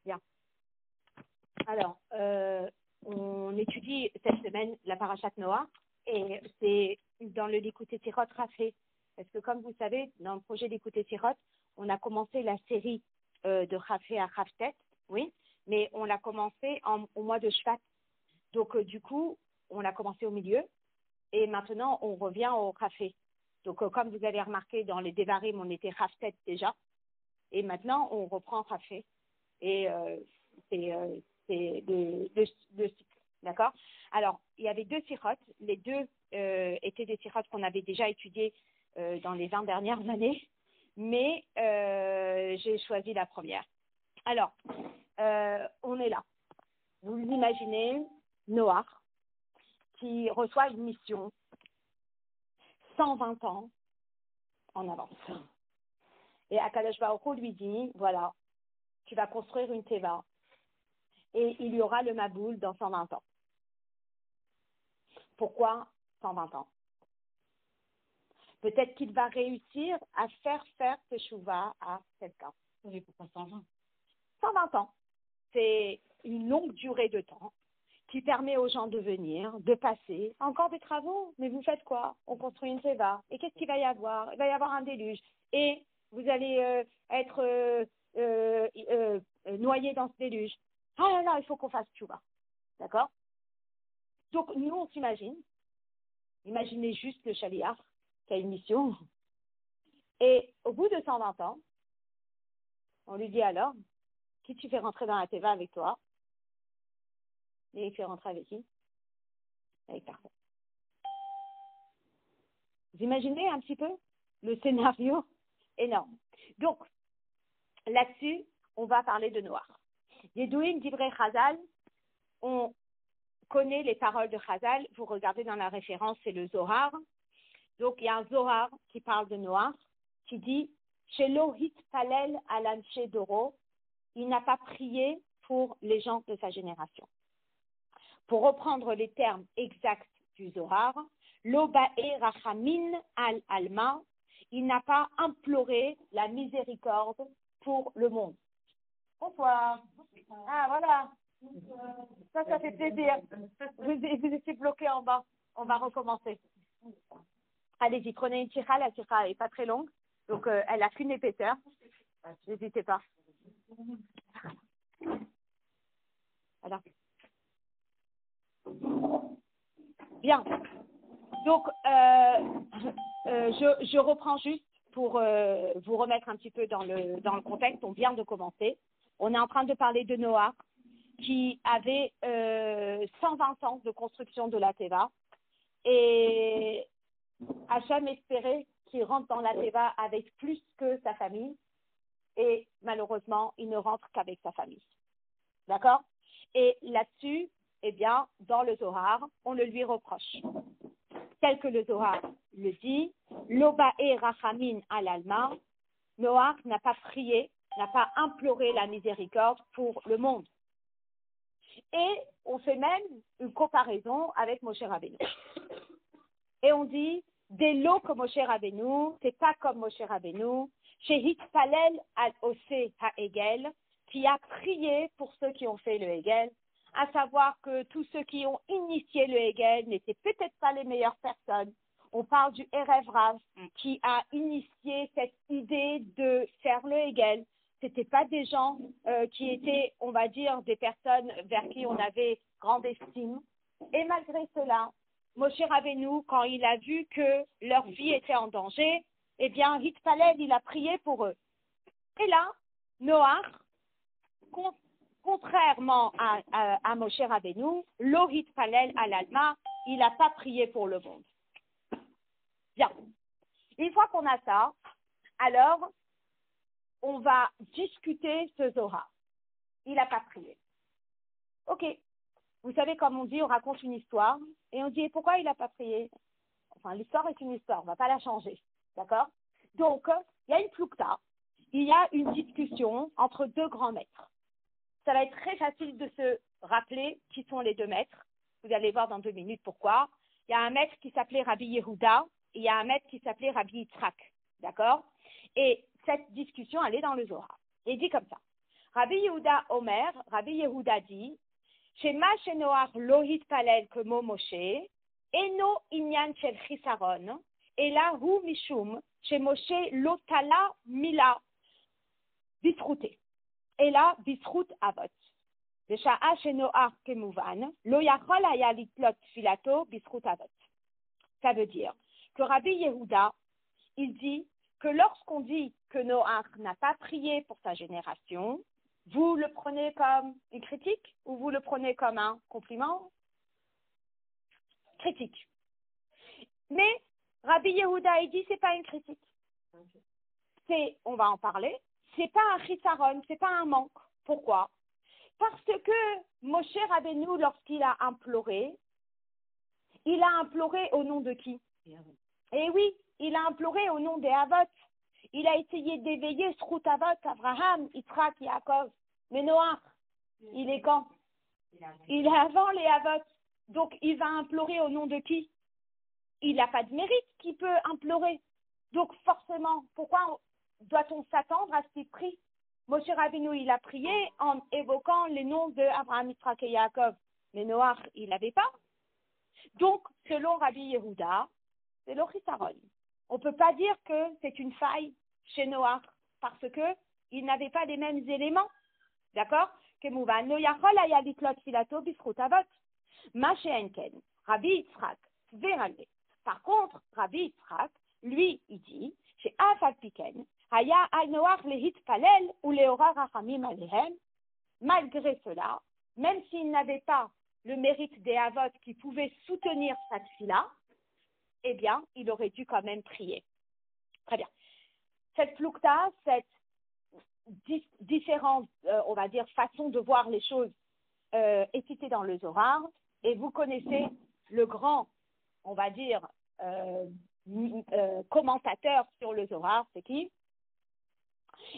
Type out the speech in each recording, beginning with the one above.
Bien. Alors, on étudie cette semaine la parashat Noah et c'est dans le Likutei Sirot Rafé. Parce que comme vous savez, dans le projet Likutei Sirot, on a commencé la série de Rafé à Raftet, oui, mais on l'a commencé au mois de Shvat. Donc, du coup, on l'a commencé au milieu et maintenant, on revient au Rafé. Donc, comme vous avez remarqué, dans les Devarim, on était Raftet déjà et maintenant, on reprend Rafé. Et c'est deux cycles, d'accord? Alors, il y avait deux sirotes. Les deux étaient des sirotes qu'on avait déjà étudiées dans les 20 dernières années, mais j'ai choisi la première. Alors, on est là. Vous imaginez Noah qui reçoit une mission 120 ans en avance. Et Akadosh Baruch Hu lui dit, voilà, tu vas construire une teva et il y aura le Maboul dans 120 ans. Pourquoi 120 ans? Peut-être qu'il va réussir à faire Teshuvah à quelqu'un. Oui, pourquoi 120? 120 ans, c'est une longue durée de temps qui permet aux gens de venir, de passer. Encore des travaux, mais vous faites quoi? On construit une teva. Et qu'est-ce qu'il va y avoir? Il va y avoir un déluge. Et vous allez être noyé dans ce déluge. Ah là là, il faut qu'on fasse Teshuvah. D'accord? Donc, nous, on s'imagine. Imaginez juste le chaliar qui a une mission. Et au bout de 120 ans, on lui dit alors, qui tu fais rentrer dans la teva avec toi? Et il fait rentrer avec qui? Avec personne. Vous imaginez un petit peu le scénario énorme. Donc, là-dessus, on va parler de Noah. Yedouim Divrei Chazal, on connaît les paroles de Chazal. Vous regardez dans la référence, c'est le Zohar. Donc, il y a un Zohar qui parle de Noah, qui dit Shelo hitpalel al anshe doro, il n'a pas prié pour les gens de sa génération. Pour reprendre les termes exacts du Zohar, lo ba'e rachamin al alma, il n'a pas imploré la miséricorde pour le monde. Bonsoir. Ah, voilà. Ça fait plaisir. Vous étiez bloqué en bas. On va recommencer. Allez-y, prenez une tira. La tira n'est pas très longue. Donc, elle n'a qu'une épaisseur. N'hésitez pas. Voilà. Bien. Donc, je reprends juste pour vous remettre un petit peu dans le contexte. On vient de commencer. On est en train de parler de Noah qui avait 120 ans de construction de la Teva et Hachem espérait qu'il rentre dans la Teva avec plus que sa famille et malheureusement, il ne rentre qu'avec sa famille. D'accord? Et là-dessus, eh bien, dans le Zohar, on le lui reproche. Tel que le Zohar le dit, Lobae Rachamin al Alma, Noach n'a pas prié, n'a pas imploré la miséricorde pour le monde. Et on fait même une comparaison avec Moshe Rabbeinu. Et on dit, des lots comme Moshe Rabbeinu, c'est pas comme Moshe Rabbeinu, chez Hitpalel al Ose HaEgel, qui a prié pour ceux qui ont fait le Hegel, à savoir que tous ceux qui ont initié le Hegel n'étaient peut-être pas les meilleures personnes. On parle du Erev Rav qui a initié cette idée de faire le Hegel. C'était pas des gens qui étaient, on va dire, des personnes vers qui on avait grande estime. Et malgré cela, Moshe Rabbeinu, quand il a vu que leur vie était en danger, eh bien, Hitpalel, il a prié pour eux. Et là, Noach, contrairement à Moshe Rabbeinu, lo Hitpalel al alma, il n'a pas prié pour le monde. Bien. Une fois qu'on a ça, alors, on va discuter ce Zohar. Il n'a pas prié. Ok. Vous savez, comme on dit, on raconte une histoire et on dit, et pourquoi il n'a pas prié? Enfin, l'histoire est une histoire, on ne va pas la changer. D'accord? Donc, il y a une ploukta, il y a une discussion entre deux grands maîtres. Ça va être très facile de se rappeler qui sont les deux maîtres. Vous allez voir dans 2 minutes pourquoi. Il y a un maître qui s'appelait Rabbi Yehuda et il y a un maître qui s'appelait Rabbi Yitzhak. D'accord? Et cette discussion, elle est dans le Zohar. Et il dit comme ça. Rabbi Yehuda Omer, Rabbi Yehuda dit, Shema Shenoach Lohit Palel Kemo Moshe, Eno Inyan Shel Chisaron, Ela Hu Mishum, She Moshe Lotala Mila, Bisrouté. Ela Bisrout Avot. Besha'a Shenoach Kemuvan, Lo Yachol Haya Litlot Filato, Bisrout Avot. Ça veut dire que Rabbi Yehuda, il dit que lorsqu'on dit que Noach n'a pas prié pour sa génération, vous le prenez comme une critique ou vous le prenez comme un compliment? Critique. Mais Rabbi Yehuda, il dit c'est pas une critique. On va en parler, c'est pas un chisaron, c'est pas un manque. Pourquoi? Parce que Moshe Rabbeinu, lorsqu'il a imploré, il a imploré au nom de qui? Eh oui, il a imploré au nom des Havot. Il a essayé d'éveiller Srout Havot, Abraham, Yitzhak, Yaakov. Mais Noach, il est quand? Il est avant les Havot. Donc, il va implorer au nom de qui? Il n'a pas de mérite qui peut implorer. Donc, forcément, pourquoi doit-on s'attendre à ce qu'il prie? Moshe Rabbeinu, il a prié en évoquant les noms de Abraham, Yitzhak et Yaakov. Mais Noach, il n'avait pas. Donc, selon Rabbi Yehuda, c'est l'Ochisaron. On ne peut pas dire que c'est une faille chez Noach parce qu'il n'avait pas les mêmes éléments. D'accord? Kemouvan, no yachol haya litlot filato bisrut avot. Ma she'enken, Rabbi Yitzhak, veralé. Par contre, Rabbi Yitzhak, lui, il dit, chez Afal Piken, haya al Noach lehit palel ou leora rachamim alehem. Malgré cela, même s'il n'avait pas le mérite des Havot qui pouvaient soutenir sa tfila, eh bien, il aurait dû quand même prier. Très bien. Cette ploukta, cette différente, on va dire, façon de voir les choses est citée dans le Zohar, et vous connaissez le grand, on va dire, commentateur sur le Zohar, c'est qui?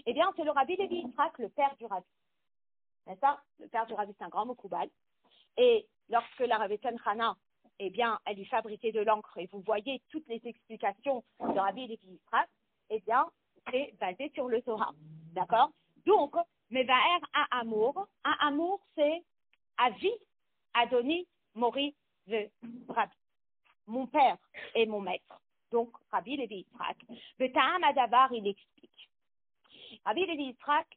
Eh bien, c'est le Rabbi Levi Yitzhak, le père du Rabbi. N'est-ce pas? Le père du Rabbi, c'est un grand Mokoubal. Et lorsque la Rabbi Hana, eh bien, elle lui fabriquait de l'encre, et vous voyez toutes les explications de Rabbi Levi Yitzhak, eh bien, c'est basé sur le Zohar. D'accord? Donc, Mevaer à amour, c'est Avi, Adoni, Mori, ve Rabbi. Mon père et mon maître. Donc, Rabbi Levi Yitzhak. Le Ta'am Adavar, il explique. Rabbi Levi Yitzhak,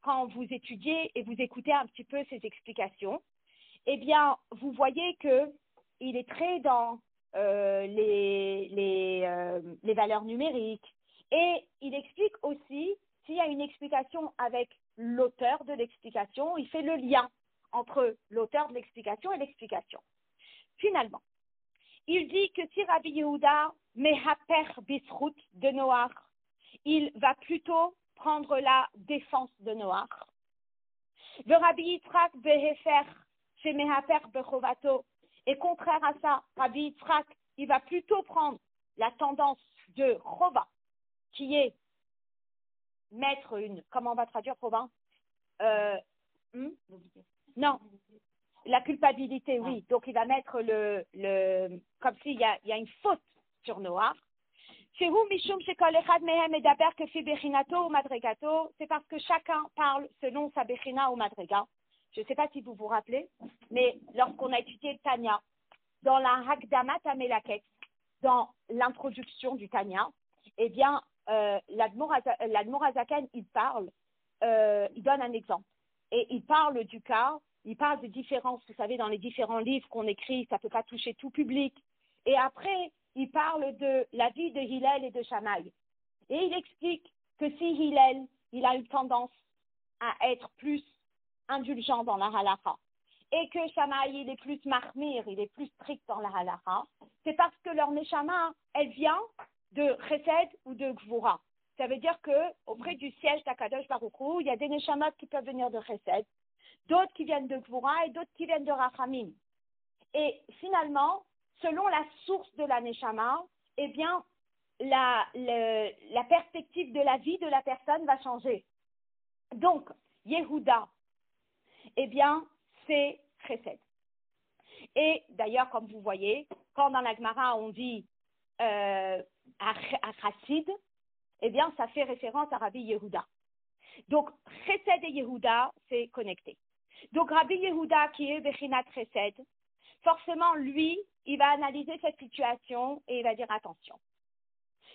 quand vous étudiez et vous écoutez un petit peu ses explications, eh bien, vous voyez que il est très dans les valeurs numériques. Et il explique aussi, s'il y a une explication avec l'auteur de l'explication, il fait le lien entre l'auteur de l'explication et l'explication. Finalement, il dit que si Rabbi Yehuda mehaper bisrout de Noach, il va plutôt prendre la défense de Noach. Le Rabbi Yitzhak behefer chez mehaper bechovato. Et contraire à ça, Rabbi Yitzhak, il va plutôt prendre la tendance de Chova, qui est mettre une, comment on va traduire Chova? Non, la culpabilité, oui. Donc il va mettre comme s'il y a une faute sur Noach. Chez vous, Mishum, chez Kol Echad Mehem et Daber Kefi Bechinato ou Madregato, c'est parce que chacun parle selon sa Bechina ou Madrega. Je ne sais pas si vous vous rappelez, mais lorsqu'on a étudié Tanya, dans la Hakdamat Amelaket, dans l'introduction du Tanya, eh bien, l'Admor Azaken, il donne un exemple. Et il parle du cas, il parle des différences, vous savez, dans les différents livres qu'on écrit, ça ne peut pas toucher tout public. Et après, il parle de la vie de Hillel et de Shammai. Et il explique que si Hillel, il a une tendance à être plus indulgent dans la halakha, et que Shammai, il est plus mahmir, il est plus strict dans la halakha, c'est parce que leur neshama, elle vient de chesed ou de gvura. Ça veut dire que auprès du siège d'Akadosh Baruch Hu, il y a des neshamas qui peuvent venir de chesed, d'autres qui viennent de gvura et d'autres qui viennent de rachamim. Et finalement, selon la source de la neshama, eh bien, la perspective de la vie de la personne va changer. Donc, Yehuda, eh bien, c'est chesed. Et d'ailleurs, comme vous voyez, quand dans la Gemara on dit à chassid, eh bien, ça fait référence à Rabbi Yehuda. Donc, Chesed et Yehuda, c'est connecté. Donc, Rabbi Yehuda, qui est Bechinat Chesed, forcément, lui, il va analyser cette situation et il va dire attention.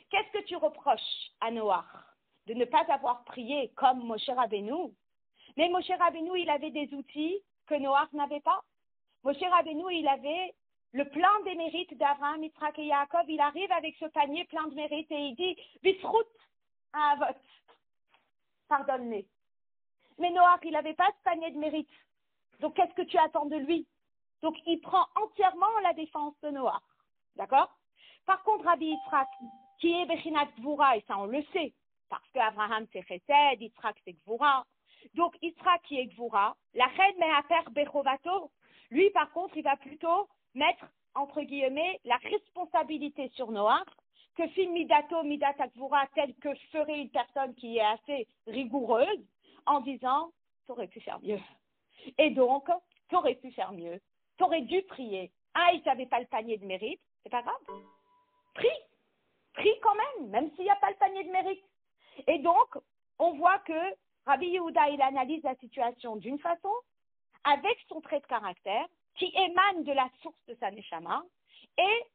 Qu'est-ce que tu reproches à Noach? De ne pas avoir prié comme Moshe Rabbeinu. Mais Moshe Rabbeinu, il avait des outils que Noach n'avait pas. Moshe Rabbeinu, il avait le plein des mérites d'Abraham, Yitzhak et Yaakov. Il arrive avec ce panier plein de mérites et il dit « Bisrout à Avot, pardonne-les ». Mais Noach, il n'avait pas ce panier de mérites. Donc, qu'est-ce que tu attends de lui? Donc, il prend entièrement la défense de Noach. D'accord? Par contre, Rabbi Yitzhak, qui est Bechinat Gvura, et ça on le sait, parce qu'Abraham c'est Chesed, Yitzhak c'est Gvura. Donc, Yitzhak qui est Gvura, la reine Mehaper Bechovato, lui par contre, il va plutôt mettre, entre guillemets, la responsabilité sur Noach, que fin Midato, Midata Gvura, telle que ferait une personne qui est assez rigoureuse, en disant, t'aurais pu faire mieux. Et donc, t'aurais pu faire mieux, t'aurais dû prier. Ah, il n'avait pas le panier de mérite, c'est pas grave. Prie quand même s'il n'y a pas le panier de mérite. Et donc, on voit que Rabbi Yehuda, il analyse la situation d'une façon, avec son trait de caractère, qui émane de la source de sa neshama, et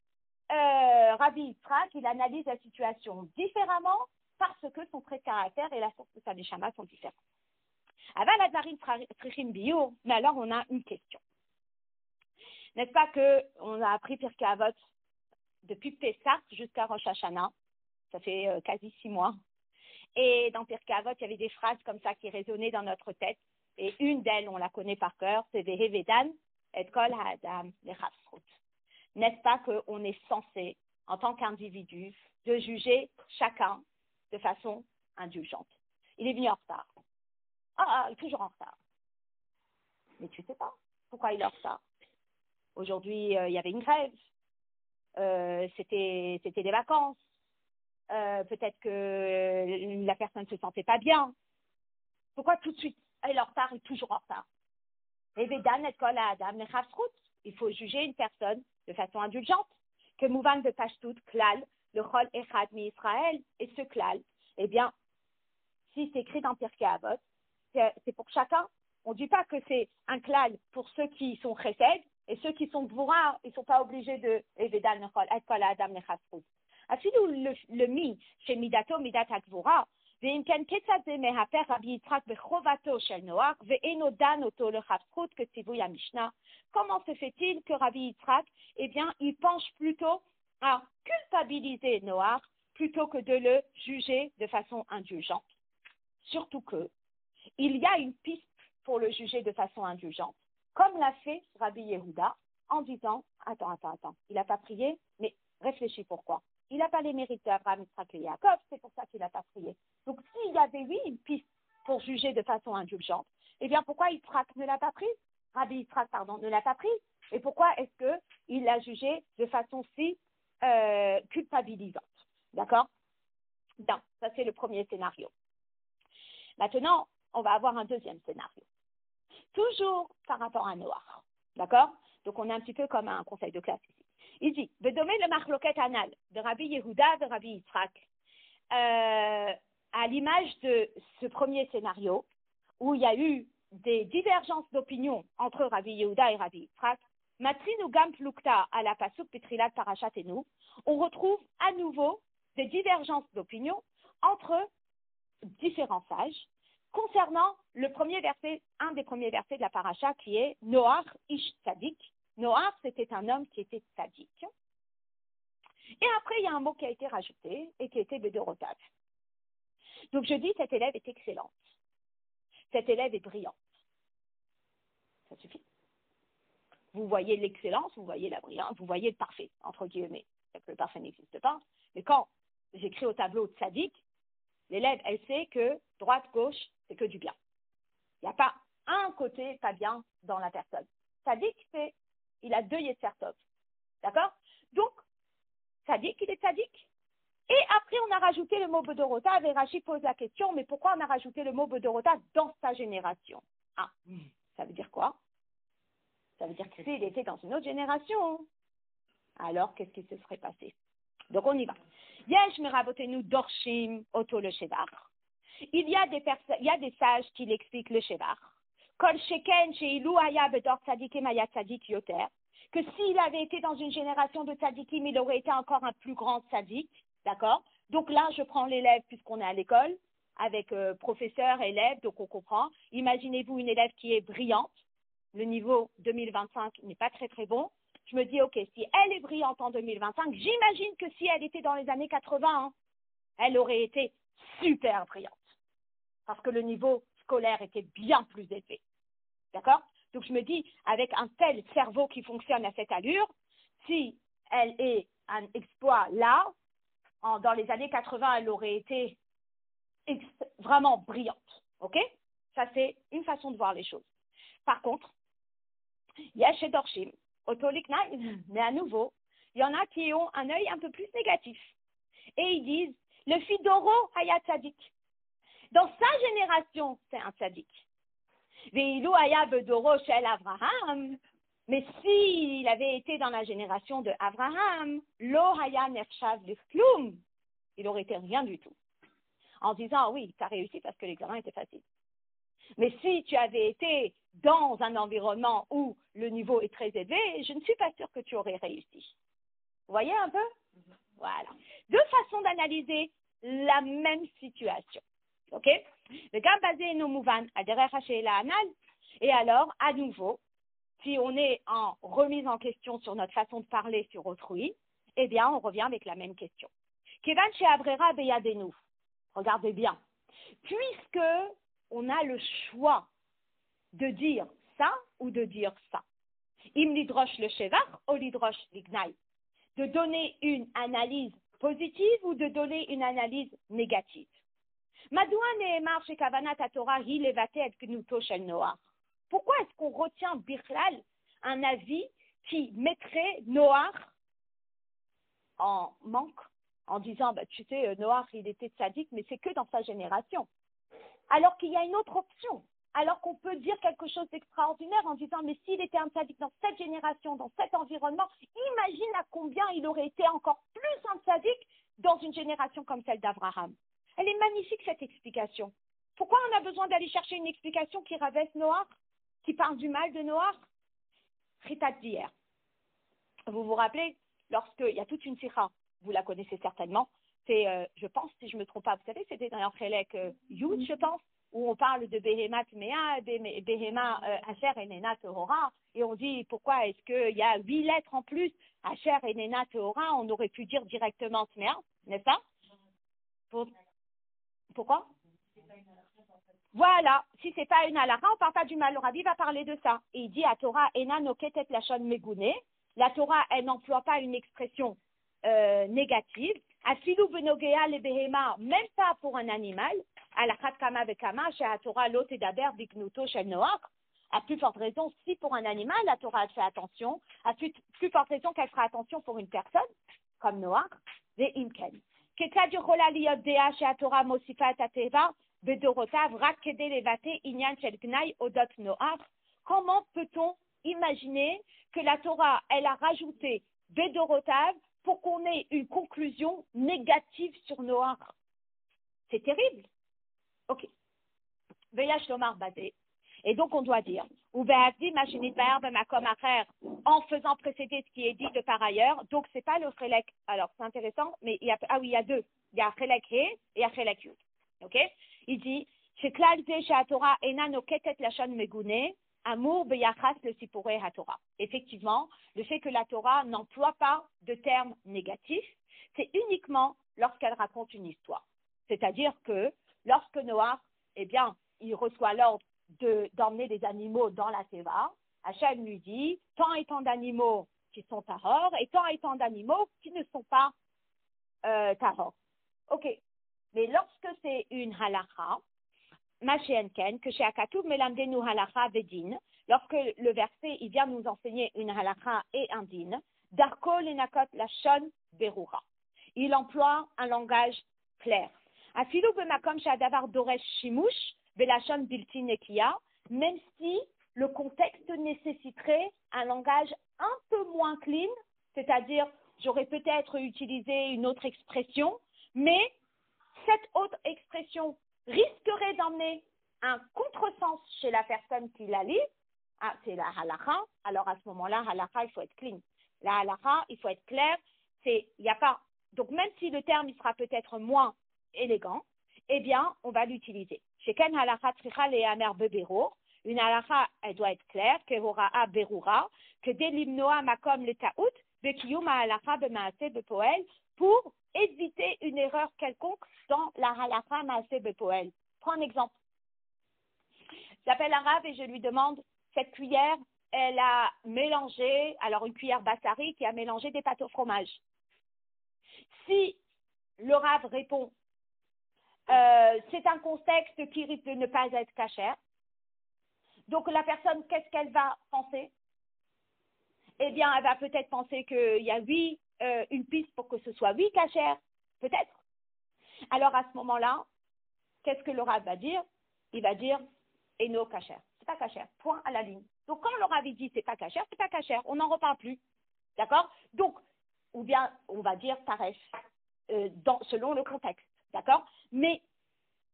Rabbi Yitzhak, il analyse la situation différemment, parce que son trait de caractère et la source de sa neshama sont différents. Mais alors, on a une question. N'est-ce pas qu'on a appris Pirkei Avot depuis Pessah jusqu'à Rosh Hashanah, ça fait quasi 6 mois. Et dans Pirkei Avot, il y avait des phrases comme ça qui résonnaient dans notre tête. Et une d'elles, on la connaît par cœur, c'est Vehevedan et Kol Ha'adam Lechafsrut. N'est-ce pas qu'on est censé, en tant qu'individu, de juger chacun de façon indulgente? Il est venu en retard. Il est toujours en retard. Mais tu ne sais pas pourquoi il est en retard. Aujourd'hui, il y avait une grève. C'était des vacances. Peut-être que la personne ne se sentait pas bien. Pourquoi tout de suite elle est en retard et toujours en retard? Et Vedan et Kol Ha'adam Lechafsrut. Il faut juger une personne de façon indulgente. Que Mouvan de Pashtut, Klal, le Chol Echad mi Israël, et ce Klal, eh bien, si c'est écrit dans Pirkei Avot, c'est pour chacun. On ne dit pas que c'est un Klal pour ceux qui sont Chesed, et ceux qui sont Gvura, ils ne sont pas obligés de Vedan et Kol Ha'adam Lechafsrut. Afilou le mi, chez Midato, Midat HaGvura, ואם כן כיצד זה מהפך רבי יצחק בחובתו של נוח ואינו דן אותו לחפרות כציווי המשנה? Comment se fait-il que Rabbi Yitzhak, eh bien, il penche plutôt à culpabiliser Noach plutôt que de le juger de façon indulgente? Surtout que il y a une piste pour le juger de façon indulgente, comme l'a fait Rabbi Yehuda en disant attends, il n'a pas prié, mais réfléchis pourquoi. Il n'a pas les mérites d'Abraham, Yitzhak et Yaakov, c'est pour ça qu'il n'a pas prié. Donc, s'il y avait, oui, une piste pour juger de façon indulgente, eh bien, pourquoi Yitzhak ne l'a pas pris? Rabbi Yitzhak, ne l'a pas pris. Et pourquoi est-ce qu'il l'a jugé de façon si culpabilisante? D'accord? Bien, ça c'est le premier scénario. Maintenant, on va avoir un deuxième scénario. Toujours par rapport à Noach. D'accord? Donc, on est un petit peu comme un conseil de classe ici. Il dit, Vedomé le marloket anal de Rabbi Yehuda, de Rabbi Yitzhak, à l'image de ce premier scénario, où il y a eu des divergences d'opinion entre Rabbi Yehuda et Rabbi Yitzhak, Matrinu Gam Plukta à la Pasuk Petrilat Parachatenu, on retrouve à nouveau des divergences d'opinion entre différents sages concernant le premier verset, un des premiers versets de la paracha qui est Noach Ish Tzadik. Noach, c'était un homme qui était tzadik. Et après, il y a un mot qui a été rajouté et qui était Bedorotav. Donc je dis, cette élève est excellente. Cette élève est brillante. Ça suffit. Vous voyez l'excellence, vous voyez la brillance, vous voyez le parfait, entre guillemets. C'est que le parfait n'existe pas. Mais quand j'écris au tableau tzadik, l'élève, elle sait que droite-gauche, c'est que du bien. Il n'y a pas un côté pas bien dans la personne. Tzadik, il a 2 Yetzer Tov. D'accord? Donc, tzadik, il est tzadik. Et après, on a rajouté le mot Bedorotav et Rashi pose la question, mais pourquoi on a rajouté le mot Bedorotav dans sa génération? Ça veut dire quoi? Ça veut dire que s'il était dans une autre génération, alors qu'est-ce qui se serait passé? Donc, on y va. Yesh merabotenu dorshim oto le shevach. Il y a des sages qui l'expliquent le Shevach. Kol sheken she'ilu haya bedor tzadikim haya tzadik yoter. Que s'il avait été dans une génération de tzadikim, il aurait été encore un plus grand tzadik. D'accord? Donc là, je prends l'élève puisqu'on est à l'école, avec professeur, élève, donc on comprend. Imaginez-vous une élève qui est brillante. Le niveau 2025 n'est pas très très bon. Je me dis, ok, si elle est brillante en 2025, j'imagine que si elle était dans les années 80, elle aurait été super brillante. Parce que le niveau scolaire était bien plus élevé. D'accord? Donc je me dis, avec un tel cerveau qui fonctionne à cette allure, si elle est un exploit là, dans les années 80, elle aurait été vraiment brillante. Ok? Ça, c'est une façon de voir les choses. Par contre, il y a chez Dorshim, Otoliknaï, mais à nouveau, il y en a qui ont un œil un peu plus négatif. Et ils disent, le fils d'Oro Hayat Tzadik. Dans sa génération, c'est un Tzadik. Veilou Hayat Bedoro Shel Avraham. Mais s'il avait été dans la génération de Avraham, Lo Hayat Nefshav Lefkloum, il aurait été rien du tout. En disant, oui, tu as réussi parce que l'examen était facile. Mais si tu avais été dans un environnement où le niveau est très élevé, je ne suis pas sûre que tu aurais réussi. Vous voyez un peu? Voilà. Deux façons d'analyser la même situation. OK? Le cas basé nos mouvan à derrière la anal. Et alors, à nouveau, si on est en remise en question sur notre façon de parler sur autrui, eh bien, on revient avec la même question. Kevan chez Abrera Beyadenu. Regardez bien. Puisque on a le choix de dire ça ou de dire ça. Im lidrosh le shevach ou lidrosh l'ignaï. De donner une analyse positive ou de donner une analyse négative. Madoua ne'emar chez kavanat haTorah hi levate et gnuto shel Noach. Pourquoi est-ce qu'on retient Birlal un avis qui mettrait Noach en manque en disant, bah, tu sais, Noach, il était tzaddik, mais c'est que dans sa génération. Alors qu'il y a une autre option. Alors qu'on peut dire quelque chose d'extraordinaire en disant, mais s'il était un tzaddik dans cette génération, dans cet environnement, imagine à combien il aurait été encore plus un tzaddik dans une génération comme celle d'Abraham. Elle est magnifique, cette explication. Pourquoi on a besoin d'aller chercher une explication qui rabaisse Noach, qui parle du mal de Noach? Ritat d'hier. Vous vous rappelez, lorsqu'il y a toute une sikha, vous la connaissez certainement, c'est, je pense, si je ne me trompe pas, vous savez, c'était dans Chelek Yud, je pense, où on parle de Behemat Mea, Behema Asher et Nena Tehora, et on dit pourquoi est-ce qu'il y a 8 lettres en plus, Asher et Nena Tehora, on aurait pu dire directement Tmea, n'est-ce pas? Pourquoi? Voilà, si c'est pas une halakha, on parle pas du mal. Le Rabbi va parler de ça. Et il dit à Torah, Ena noketet lashon megune. La Torah, elle n'emploie pas une expression négative. Afilu benogea le behema, même pas pour un animal. Alachat kama vekama, chez la Torah, l'ot edaber bignuto shel Noach. À plus forte raison, si pour un animal, la Torah elle fait attention. À plus forte raison qu'elle fera attention pour une personne, comme Noach, ve imken. Ketzad yochola liyot dea chez la Torah mosifa et ateva. Comment peut-on imaginer que la Torah, elle a rajouté Bedorotav pour qu'on ait une conclusion négative sur Noach? C'est terrible. Ok. Veyash lomar basé. Et donc on doit dire, en faisant précéder ce qui est dit de par ailleurs. Donc c'est pas le chelek. Alors c'est intéressant, mais il y a, il y a deux. Il y a chelek he et il y a chelek yud. Ok? Il dit, effectivement, le fait que la Torah n'emploie pas de termes négatifs, c'est uniquement lorsqu'elle raconte une histoire. C'est-à-dire que lorsque Noach, eh bien, il reçoit l'ordre d'emmener des animaux dans la Teva, Hachem lui dit, tant et tant d'animaux qui sont tahor et tant et tant d'animaux qui ne sont pas tahor. Ok. Mais lorsque c'est une halakha, Machéenken, que chez Akatoub melamdenu halakha vedin, lorsque le verset il vient nous enseigner une halakha et un din, darko lenakot lashon berura. Il emploie un langage clair. Afilu bemakom she'adavar doresh shimush belashon bilti nekiya, même si le contexte nécessiterait un langage un peu moins clean, c'est-à-dire j'aurais peut-être utilisé une autre expression, mais cette autre expression risquerait d'emmener un contresens chez la personne qui la lit. Ah, c'est la halakha. Alors à ce moment-là, halakha, il faut être clean. La halakha, il faut être clair. Il y a pas. Donc même si le terme il sera peut-être moins élégant, eh bien, on va l'utiliser. Chez Ken halakha tricha le amer bebero. Une halakha, elle doit être claire, que hora'a berura, que delimnoa makom le taout, bekiyum halakha bemaase bepoel, pour éviter une erreur quelconque dans la halakha maase bepoel. Prends un exemple. J'appelle un rave et je lui demande, cette cuillère, elle a mélangé, alors une cuillère bassari qui a mélangé des pâtes au fromage. Si le rave répond, c'est un contexte qui risque de ne pas être cachère, donc la personne, qu'est-ce qu'elle va penser? Eh bien, elle va peut-être penser qu'il y a une piste pour que ce soit cachère, peut-être. Alors à ce moment-là, qu'est-ce que le rave va dire? Il va dire, Eno cachère. C'est pas cachère. Point à la ligne. Donc quand le rave dit c'est pas cachère, c'est pas cachère. On n'en reparle plus. D'accord? Donc, ou bien on va dire taref, selon le contexte. D'accord? Mais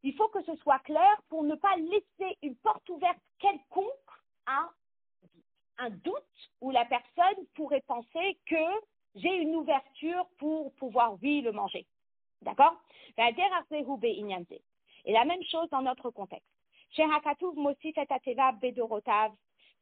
il faut que ce soit clair pour ne pas laisser une porte ouverte quelconque à un doute où la personne pourrait penser que j'ai une ouverture pour pouvoir, le manger. D'accord? Et la même chose dans notre contexte. Chez Hakatuv Mosif et Ateva Bedorotav,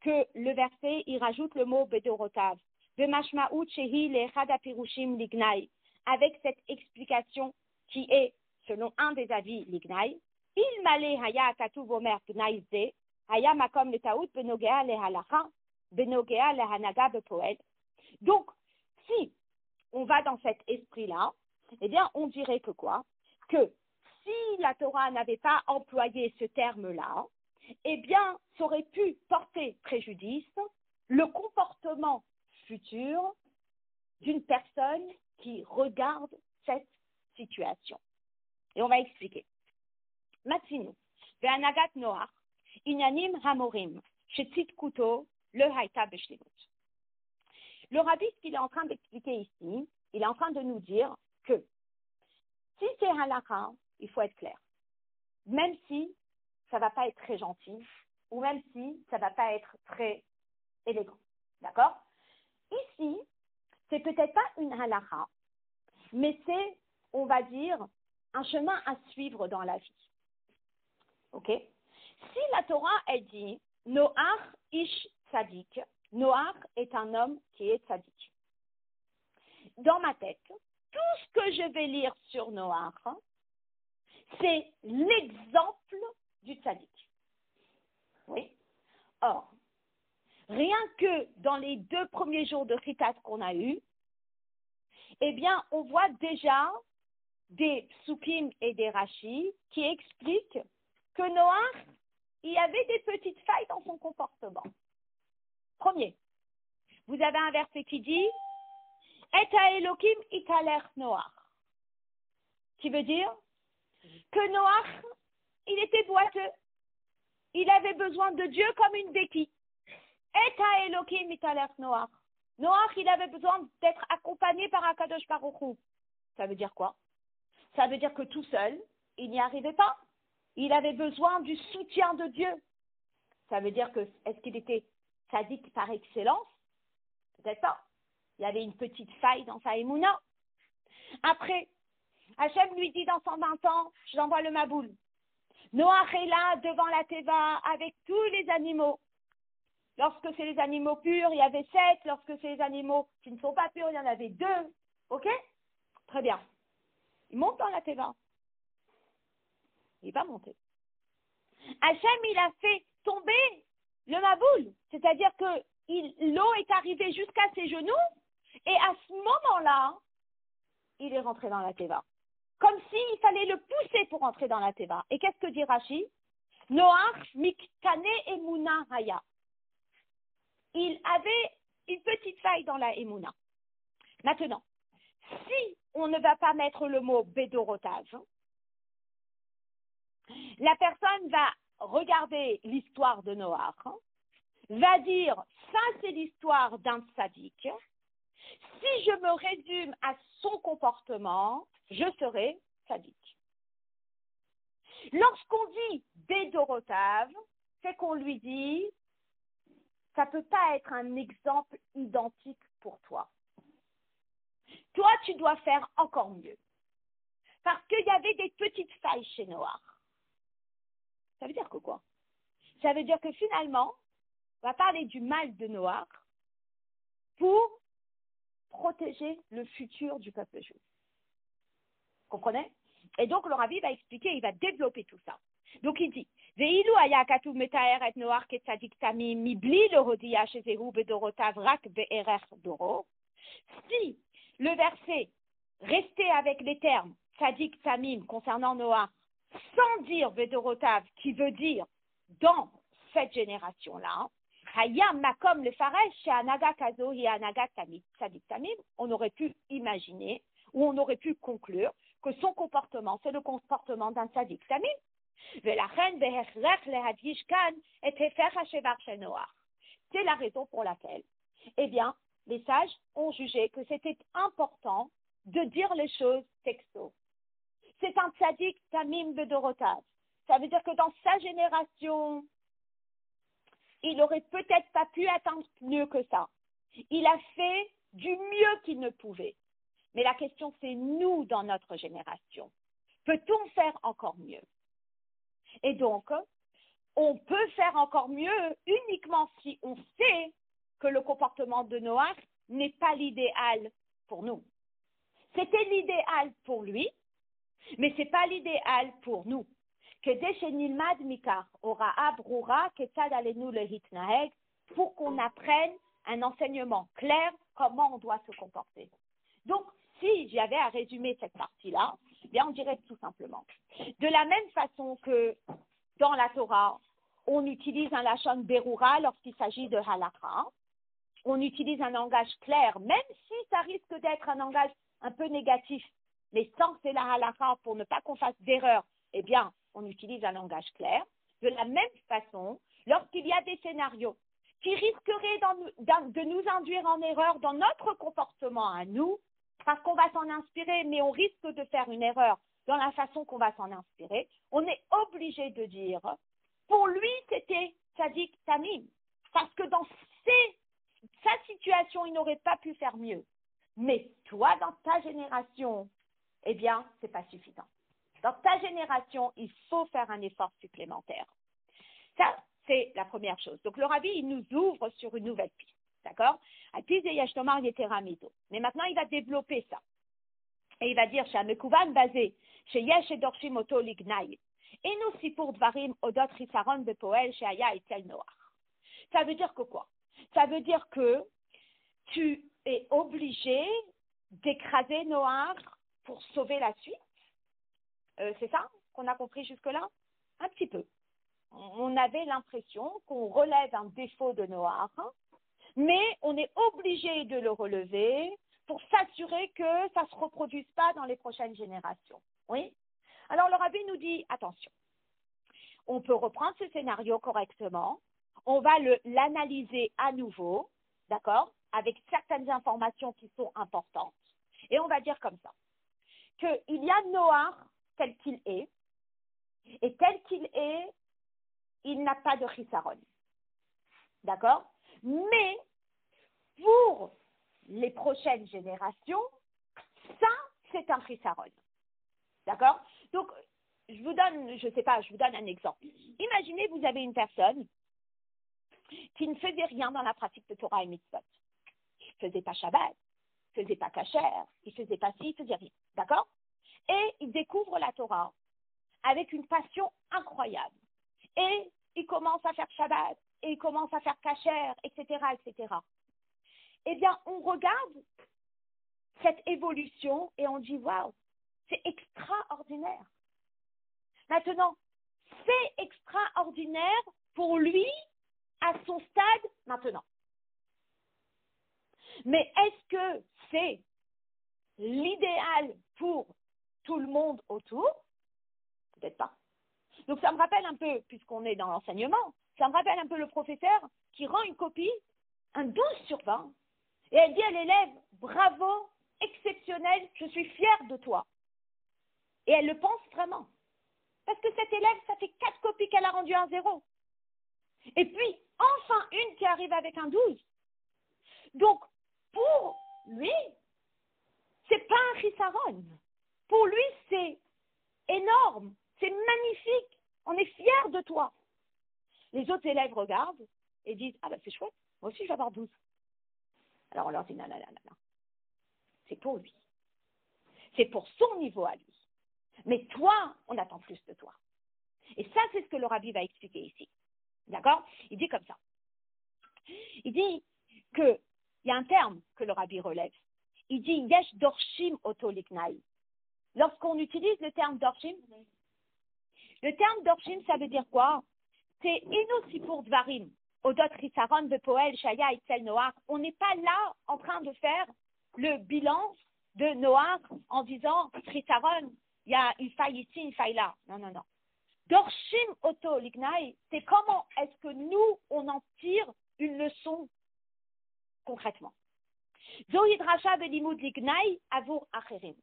que le verset, il rajoute le mot Bedorotav. Bemashmaout Shehi Lechad Apirushim Lignai, avec cette explication qui est, selon un des avis, Lignai. Il malé Haya Hakatuv Omer Gnaizde, Haya Makom le Taout Benogea le Halacha, Benogea le Hanaga Bepoel. Donc, si on va dans cet esprit-là, eh bien, on dirait que quoi? Que si la Torah n'avait pas employé ce terme-là, eh bien, ça aurait pu porter préjudice le comportement futur d'une personne qui regarde cette situation. Et on va expliquer. Matsinu, ve'anagat noach, inyanim hamorim, shetzit kuto, le haïta beshlimut. Le rabbi, ce qu'il est en train d'expliquer ici, il est en train de nous dire que si c'est halakha, il faut être clair. Même si ça ne va pas être très gentil, ou même si ça ne va pas être très élégant. D'accord? Ici, c'est peut-être pas une halakha, mais c'est, on va dire, un chemin à suivre dans la vie. Ok? Si la Torah, elle dit, Noach ish tzadik, Noach est un homme qui est tzadik. Dans ma tête, tout ce que je vais lire sur Noach, c'est l'exemple du tzaddik. Oui. Or, rien que dans les 2 premiers jours de Chitat qu'on a eu, eh bien, on voit déjà des psukim et des rachis qui expliquent que Noach, il y avait des petites failles dans son comportement. Premier, vous avez un verset qui dit Et à Elohim italer Noach, qui veut dire que Noach, il était boiteux. Il avait besoin de Dieu comme une béquille. Et à Elohim italer Noach. Noach, il avait besoin d'être accompagné par Akadosh Baruch Hu. Ça veut dire quoi? Ça veut dire que tout seul, il n'y arrivait pas. Il avait besoin du soutien de Dieu. Ça veut dire que, est-ce qu'il était sadique par excellence? Peut-être pas. Il y avait une petite faille dans sa émouna. Après, Hachem lui dit dans 120 ans, je t'envoie le Maboul. Noach est là devant la Teva avec tous les animaux. Lorsque c'est les animaux purs, il y avait 7. Lorsque c'est les animaux qui ne sont pas purs, il y en avait 2. Ok? Très bien. Il monte dans la Teva. Il n'est pas monté. Hachem, il a fait tomber le Maboul. C'est-à-dire que l'eau est arrivée jusqu'à ses genoux. Et à ce moment-là, il est rentré dans la Teva. Comme s'il fallait le pousser pour entrer dans la Teva. Et qu'est-ce que dit Rashi? Noach miktane emuna haya. Il avait une petite faille dans la emuna. Maintenant, si on ne va pas mettre le mot bédorotage, la personne va regarder l'histoire de Noach, va dire, ça c'est l'histoire d'un tzaddik. Si je me résume à son comportement, je serai tzaddik. Lorsqu'on dit Bédorotav, c'est qu'on lui dit, ça ne peut pas être un exemple identique pour toi. Toi, tu dois faire encore mieux. Parce qu'il y avait des petites failles chez Noach. Ça veut dire que quoi? Ça veut dire que finalement, on va parler du mal de Noach pour protéger le futur du peuple juif. Vous comprenez? Et donc, le Rabbi va expliquer, il va développer tout ça. Donc, il dit, Ve'ilu aya katuv metaer et Noach ketzadik tamim mibli le hodiya shezehu bedorotav rak be'erer doro. Si le verset restait avec les termes tzadik tamim concernant Noach, sans dire bedorotav, qui veut dire dans cette génération-là, hayam makom le faresh chez anaga kazo et anaga tamim tzadik tamim, on aurait pu imaginer ou on aurait pu conclure que son comportement, c'est le comportement d'un tzadik tamim. C'est la raison pour laquelle, eh bien, les sages ont jugé que c'était important de dire les choses texto. C'est un tzadik tamim bedorotav. Ça veut dire que dans sa génération, il n'aurait peut-être pas pu atteindre mieux que ça. Il a fait du mieux qu'il ne pouvait. Mais la question, c'est nous, dans notre génération. Peut-on faire encore mieux? Et donc, on peut faire encore mieux uniquement si on sait que le comportement de Noach n'est pas l'idéal pour nous. C'était l'idéal pour lui, mais ce n'est pas l'idéal pour nous. Pour qu'on apprenne un enseignement clair, comment on doit se comporter. Donc, si j'avais à résumer cette partie-là, bien, on dirait tout simplement. De la même façon que dans la Torah, on utilise un lachon berura lorsqu'il s'agit de halakha, on utilise un langage clair, même si ça risque d'être un langage un peu négatif, mais sans que c'est la halakha pour ne pas qu'on fasse d'erreur, eh bien, on utilise un langage clair. De la même façon, lorsqu'il y a des scénarios qui risqueraient de nous induire en erreur dans notre comportement à nous, parce qu'on va s'en inspirer, mais on risque de faire une erreur dans la façon qu'on va s'en inspirer, on est obligé de dire, pour lui, c'était tzadik tamim, parce que dans sa situation, il n'aurait pas pu faire mieux. Mais toi, dans ta génération, eh bien, c'est pas suffisant. Dans ta génération, il faut faire un effort supplémentaire. Ça, c'est la première chose. Donc, le Rabbi, il nous ouvre sur une nouvelle piste. D'accord? Mais maintenant, il va développer ça. Et il va dire, chez Amekouvan basé, chez Yesh et Dorshim Oto Lignaï. Et nous, si pour Dvarim, Odot Risaron de Poel, chez Aya et Tel Noach. Ça veut dire que quoi? Ça veut dire que tu es obligé d'écraser Noach pour sauver la suite. C'est ça qu'on a compris jusque-là? Un petit peu. On avait l'impression qu'on relève un défaut de Noach, mais on est obligé de le relever pour s'assurer que ça ne se reproduise pas dans les prochaines générations. Oui? Alors le Rabbi nous dit, attention, on peut reprendre ce scénario correctement, on va l'analyser à nouveau, d'accord, avec certaines informations qui sont importantes. Et on va dire comme ça, qu'il y a Noach tel qu'il est, et tel qu'il est, il n'a pas de chisaron. D'accord? Mais pour les prochaines générations, ça, c'est un chisaron. D'accord? Donc, je vous donne un exemple. Imaginez, vous avez une personne qui ne faisait rien dans la pratique de Torah et Mitzvot. Il ne faisait pas Shabbat, il ne faisait pas Kasher, il ne faisait pas ci, il ne faisait rien. D'accord? Et il découvre la Torah avec une passion incroyable. Et il commence à faire Shabbat, et il commence à faire Kasher, etc., etc. Eh bien, on regarde cette évolution et on dit, waouh, c'est extraordinaire. Maintenant, c'est extraordinaire pour lui à son stade maintenant. Mais est-ce que c'est l'idéal pour tout le monde autour? Peut-être pas. Donc ça me rappelle un peu, puisqu'on est dans l'enseignement, ça me rappelle un peu le professeur qui rend une copie, un 12/20, et elle dit à l'élève, bravo, exceptionnel, je suis fière de toi. Et elle le pense vraiment. Parce que cet élève, ça fait 4 copies qu'elle a rendu un 0. Et puis, enfin, une qui arrive avec un 12. Donc, pour lui, c'est pas un chisaron. Pour lui, c'est énorme, c'est magnifique. On est fiers de toi. Les autres élèves regardent et disent, ah ben c'est chouette, moi aussi je vais avoir 12. Alors on leur dit, non, non, non, non, non. C'est pour lui. C'est pour son niveau à lui. Mais toi, on attend plus de toi. Et ça, c'est ce que le rabbi va expliquer ici. D'accord? Il dit comme ça. Il dit qu'il y a un terme que le rabbi relève. Il dit, yesh dorshim otoliknaï. Lorsqu'on utilise le terme dorshim, le terme dorshim, ça veut dire quoi? C'est inosipur dvarim, odot risaron bepoel shaya etzel noach. On n'est pas là en train de faire le bilan de Noach en disant risaron, il y a une faille ici, une faille là. Non, non, non. Dorshim oto lignai, c'est comment est-ce que nous, on en tire une leçon concrètement. Zohidrasha belimud lignai avur acherim.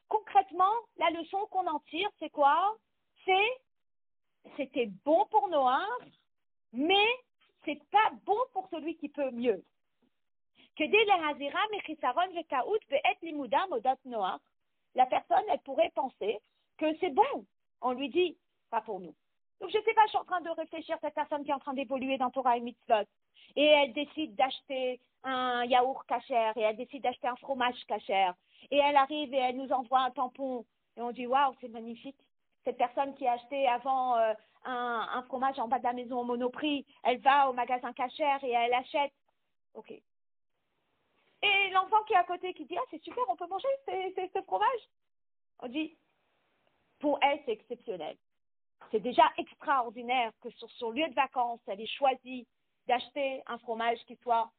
Concrètement, la leçon qu'on en tire, c'est quoi? C'était bon pour Noach, mais c'est pas bon pour celui qui peut mieux. La personne, elle pourrait penser que c'est bon. On lui dit, pas pour nous. Donc, je ne sais pas, je suis en train de réfléchir, cette personne qui est en train d'évoluer dans Torah et Mitzvot, et elle décide d'acheter un yaourt kasher, et elle décide d'acheter un fromage kasher, et elle arrive et elle nous envoie un tampon, et on dit, waouh, c'est magnifique. Cette personne qui a acheté avant un fromage en bas de la maison au Monoprix, elle va au magasin kasher et elle achète. Ok. Et l'enfant qui est à côté qui dit, ah, c'est super, on peut manger ce fromage. On dit, pour elle, c'est exceptionnel. C'est déjà extraordinaire que sur son lieu de vacances, elle ait choisi d'acheter un fromage qui soit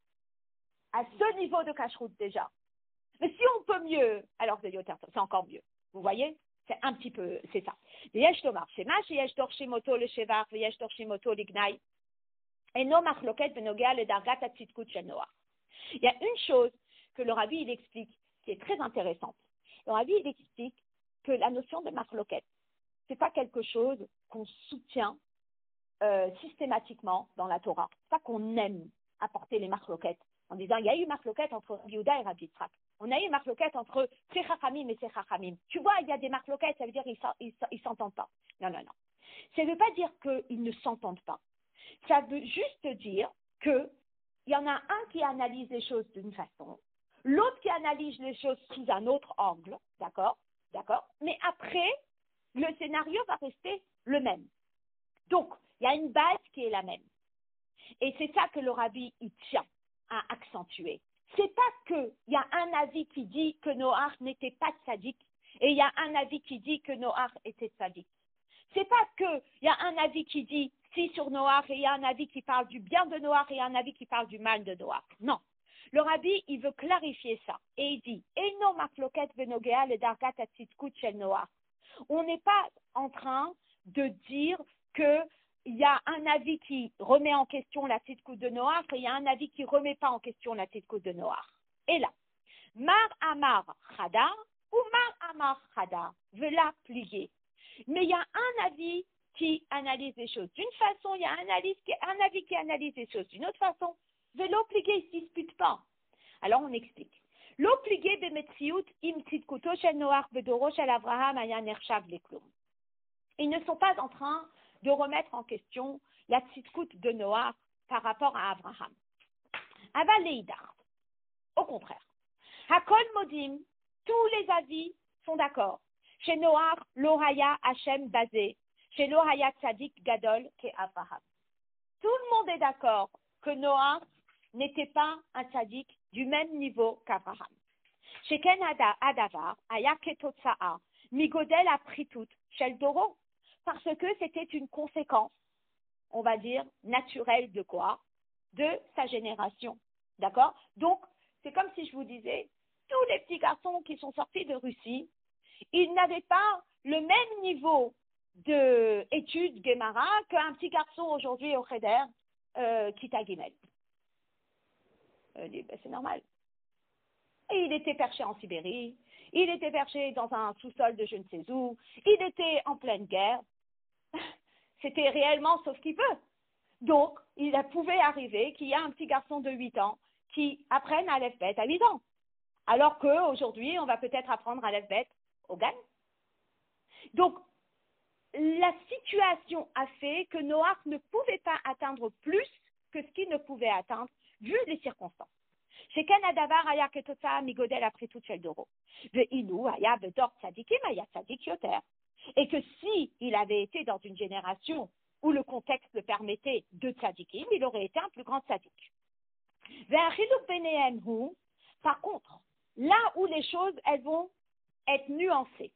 à ce niveau de cache-route déjà. Mais si on peut mieux, alors c'est encore mieux. Vous voyez? C'est un petit peu, c'est ça. Il y a une chose que le rabbi il explique qui est très intéressante. Le rabbi il explique que la notion de marloquette, c'est pas quelque chose qu'on soutient systématiquement dans la Torah. C'est pas qu'on aime apporter les marloquettes en disant il y a eu marloquette entre Rabbi Yehuda et Rabbi Yitzhak. On a eu marloquette entre ces chachamim et ces chachamim. Tu vois, il y a des marloquettes, ça veut dire qu'ils s'entendent pas. Non, non, non. Ça ne veut pas dire qu'ils ne s'entendent pas. Ça veut juste dire qu'il y en a un qui analyse les choses d'une façon, l'autre qui analyse les choses sous un autre angle, d'accord? D'accord? Mais après, le scénario va rester le même. Donc, il y a une base qui est la même. Et c'est ça que le rabbi il tient à accentuer. C'est pas qu'il y a un avis qui dit que Noach n'était pas tzaddik et il y a un avis qui dit que Noach était tzaddik. C'est pas qu'il y a un avis qui dit si sur Noach et il y a un avis qui parle du bien de Noach et un avis qui parle du mal de Noach. Non. Le rabbi, il veut clarifier ça. Et il dit, Eino machloket venogea le dargat atzidkut shel Noach. On n'est pas en train de dire qu'il y a un avis qui remet en question la tzidkut de Noach et il y a un avis qui ne remet pas en question la tzidkut de Noach. Et là, Mar Amar Chada ou Mar Amar Chada veut la plier. Mais il y a un avis qui analyse les choses d'une façon, il y a un avis qui analyse les choses d'une autre façon. Velo plié, ils ne se disputent pas. Alors on explique. Lo plié bemetziut im tzidkuto shel Noach bedoro shel Avraham aya nershav leklum. Ils ne sont pas en train de remettre en question la tzidkut de Noach par rapport à Abraham. Aval leidar. Au contraire. Hakol modim, tous les avis sont d'accord. Chez Noach, l'Oraya Hachem basé. Chez l'Oraya Tzadik Gadol ke Abraham. Tout le monde est d'accord que Noach n'était pas un tzaddik du même niveau qu'Abraham. Chez Ken Adavar, Aya Ketotsa'a, Migodel Apritut, Shel Doro, parce que c'était une conséquence, on va dire, naturelle de quoi? De sa génération. D'accord? Donc, c'est comme si je vous disais, tous les petits garçons qui sont sortis de Russie, ils n'avaient pas le même niveau d'études Gemara qu'un petit garçon aujourd'hui au Cheder qui t'a Gimel. C'est normal. Et il était perché en Sibérie, il était perché dans un sous-sol de je ne sais où, il était en pleine guerre. c'était réellement sauf qui peut. Donc, il pouvait arriver qu'il y ait un petit garçon de 8 ans qui apprenne Aleph Bet à 8 ans. Alors qu'aujourd'hui, on va peut-être apprendre Aleph Bet au GAN. Donc, la situation a fait que Noach ne pouvait pas atteindre plus que ce qu'il ne pouvait atteindre, vu les circonstances. שכן הדבר היה כתוצאה מגודל הפחיתות של דורו. ואילו היה בדור צדיקים, היה צדיק יותר. Et que si il avait été dans une génération où le contexte le permettait de tzadikim, il aurait été un plus grand tzadik. והחילוק ביניהם הוא, par contre, là où les choses, elles vont être nuancées,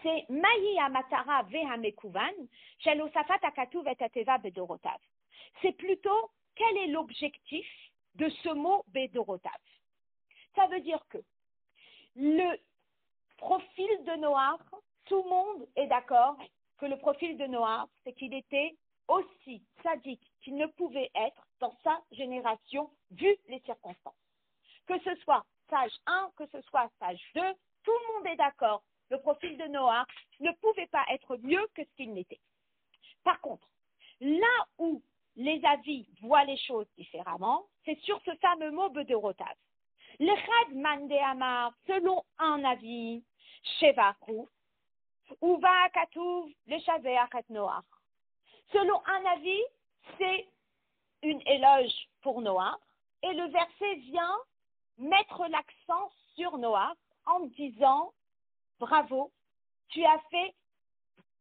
c'est מהי המטרה והמקוון של הוספת הכתוב את התיבה בדורותיו. C'est plutôt quel est l'objectif de ce mot Bedorotav. Ça veut dire que le profil de Noach, tout le monde est d'accord que le profil de Noach, c'est qu'il était aussi sadique qu'il ne pouvait être dans sa génération, vu les circonstances. Que ce soit sage 1, que ce soit sage 2, tout le monde est d'accord. Le profil de Noach ne pouvait pas être mieux que ce qu'il n'était. Par contre, là où les avis voient les choses différemment, c'est sur ce fameux mot Bedorotav. L'Echad Mande Amar, selon un avis, Shevaru, Uva Katuv, le Shaveach et Noach. Selon un avis, c'est une éloge pour Noach, et le verset vient mettre l'accent sur Noach en disant, bravo, tu as fait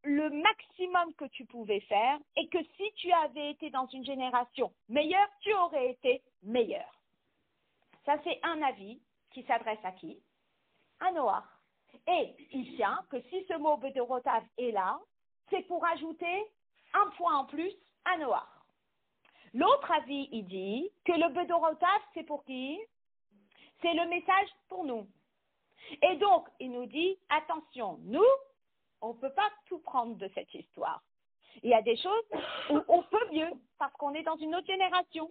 le maximum que tu pouvais faire et que si tu avais été dans une génération meilleure, tu aurais été meilleur. Ça, c'est un avis qui s'adresse à qui? À Noach. Et il tient que si ce mot Bedorotav est là, c'est pour ajouter un point en plus à Noach. L'autre avis, il dit que le Bedorotav, c'est pour qui? C'est le message pour nous. Et donc, il nous dit, attention, nous, on ne peut pas tout prendre de cette histoire. Il y a des choses où on peut mieux parce qu'on est dans une autre génération.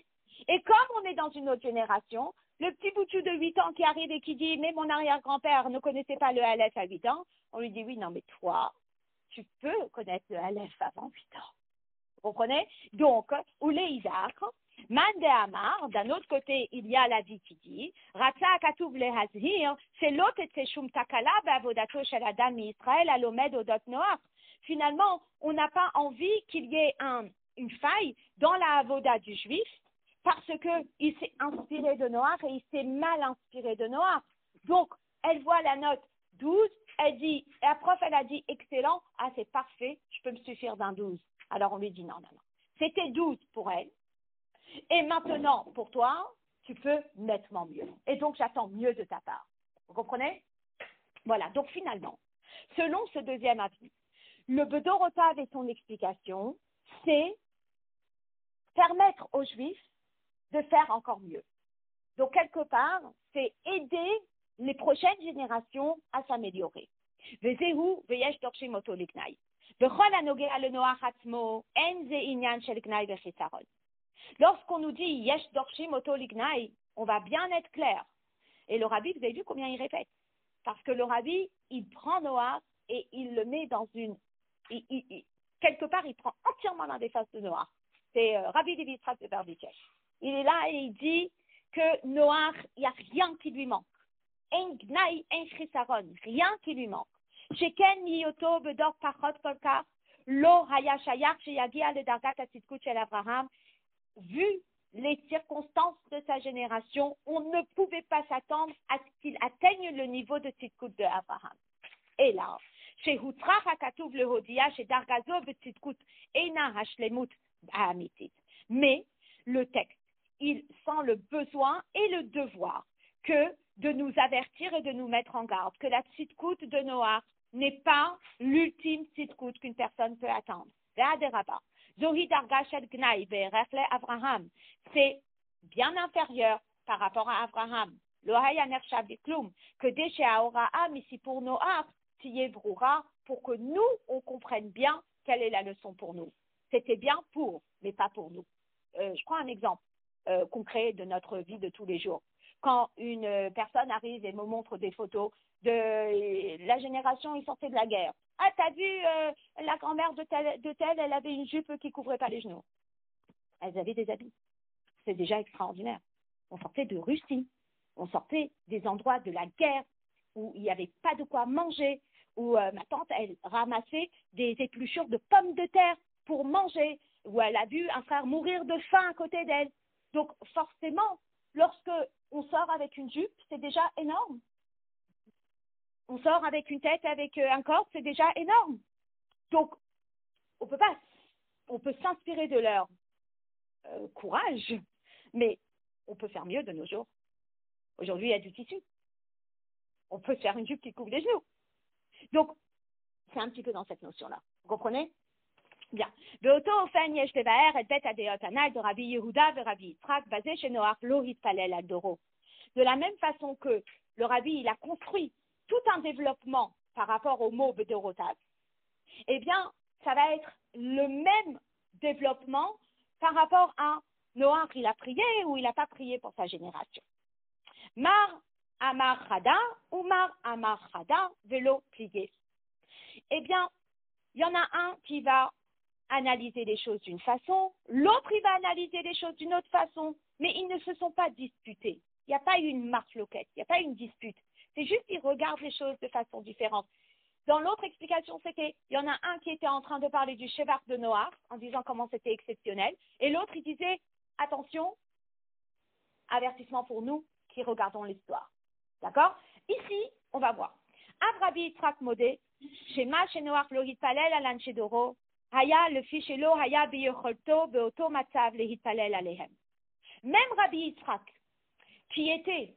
Et comme on est dans une autre génération, le petit boutou de 8 ans qui arrive et qui dit « Mais mon arrière-grand-père ne connaissait pas le Aleph à 8 ans », on lui dit « Oui, non, mais toi, tu peux connaître le Aleph avant 8 ans. » Vous comprenez? Donc, ou les Isaac, Mande Amar, d'un autre côté, il y a la vie qui dit, Ratsa Katuv lehazhir, Shelot et Shum Takala be'avodato shel Adam Israël alomed odot Noach. Finalement, on n'a pas envie qu'il y ait une faille dans la avoda du juif, parce qu'il s'est inspiré de Noach et il s'est mal inspiré de Noach. Donc, elle voit la note 12, elle dit, la prof, elle a dit excellent, ah c'est parfait, je peux me suffire d'un 12. Alors on lui dit non. C'était 12 pour elle. Et maintenant, pour toi, tu peux nettement mieux. Et donc, j'attends mieux de ta part. Vous comprenez? Voilà. Donc, finalement, selon ce deuxième avis, le Bedorotav et son explication, c'est permettre aux Juifs de faire encore mieux. Donc, quelque part, c'est aider les prochaines générations à s'améliorer. Vezehu veyesh dorshim oto liknai. Bechol hanogea lenoach atzmo, en ze inyan shel knai vechisaron. Lorsqu'on nous dit Yesh Dorshim Oto Lignai, on va bien être clair. Et le rabbi, vous avez vu combien il répète? Parce que le rabbi, il prend Noach et il le met dans une. Quelque part, il prend entièrement l'un des faces de Noach. C'est Rabbi Levi Yitzhak de Berditchev. Il est là et il dit que Noach, il n'y a rien qui lui manque. En Gnai, en Chisaron, rien qui lui manque. Sheken Yoto Bedor Pachot Kolkar, Lo Haya Shayach Sheyagia le Dargat Atzidkut Shel Abraham. Vu les circonstances de sa génération, on ne pouvait pas s'attendre à ce qu'il atteigne le niveau de Tzidkut de Abraham. Et là, chez Hutrach HaKatuv le Hodia, chez Dargazo Tzidkut, Eina Hashlemut Hamitit. Mais le texte, il sent le besoin et le devoir que de nous avertir et de nous mettre en garde que la Tzidkut de Noach n'est pas l'ultime Tzidkut qu'une personne peut atteindre. Zohi Darga Shel Gnai Be'erech Abraham, c'est bien inférieur par rapport à Abraham. Lohaya Nershav Klum, que Deshe Aoraam, ici pour Noach, Tiye Broura, pour que nous, on comprenne bien quelle est la leçon pour nous. C'était bien pour, mais pas pour nous. Je prends un exemple concret de notre vie de tous les jours. Quand une personne arrive et me montre des photos de la génération, ils sortaient de la guerre. Ah, t'as vu, la grand-mère de telle, elle avait une jupe qui couvrait pas les genoux. Elles avaient des habits. C'est déjà extraordinaire. On sortait de Russie. On sortait des endroits de la guerre où il n'y avait pas de quoi manger, où ma tante, elle ramassait des épluchures de pommes de terre pour manger, où elle a vu un frère mourir de faim à côté d'elle. Donc, forcément, lorsque on sort avec une jupe, c'est déjà énorme. On sort avec une tête, avec un corps, c'est déjà énorme. Donc, on peut s'inspirer de leur courage, mais on peut faire mieux de nos jours. Aujourd'hui, il y a du tissu. On peut se faire une jupe qui couvre les genoux. Donc, c'est un petit peu dans cette notion-là. Vous comprenez? Bien. De la même façon que le rabbi, il a construit tout un développement par rapport au mot Bedorotav, eh bien, ça va être le même développement par rapport à Noach, il a prié ou il n'a pas prié pour sa génération. Mar Amar Chada ou Mar Amar Chada velo plié. Eh bien, il y en a un qui va analyser les choses d'une façon, l'autre il va analyser les choses d'une autre façon, mais ils ne se sont pas disputés. Il n'y a pas eu une marque-loquette, il n'y a pas eu une dispute. C'est juste qu'ils regardent les choses de façon différente. Dans l'autre explication, c'était, il y en a un qui était en train de parler du Shevar de Noach, en disant comment c'était exceptionnel, et l'autre il disait, attention, avertissement pour nous qui regardons l'histoire. D'accord? Ici, on va voir. Rabbi Yitzhak Modé, Shema Shenoach lo hitpalel alan shedoro, haya lefi shelo haya biyocholto beoto matzav lehitpalel alehem. Même Rabbi Yitzhak, qui était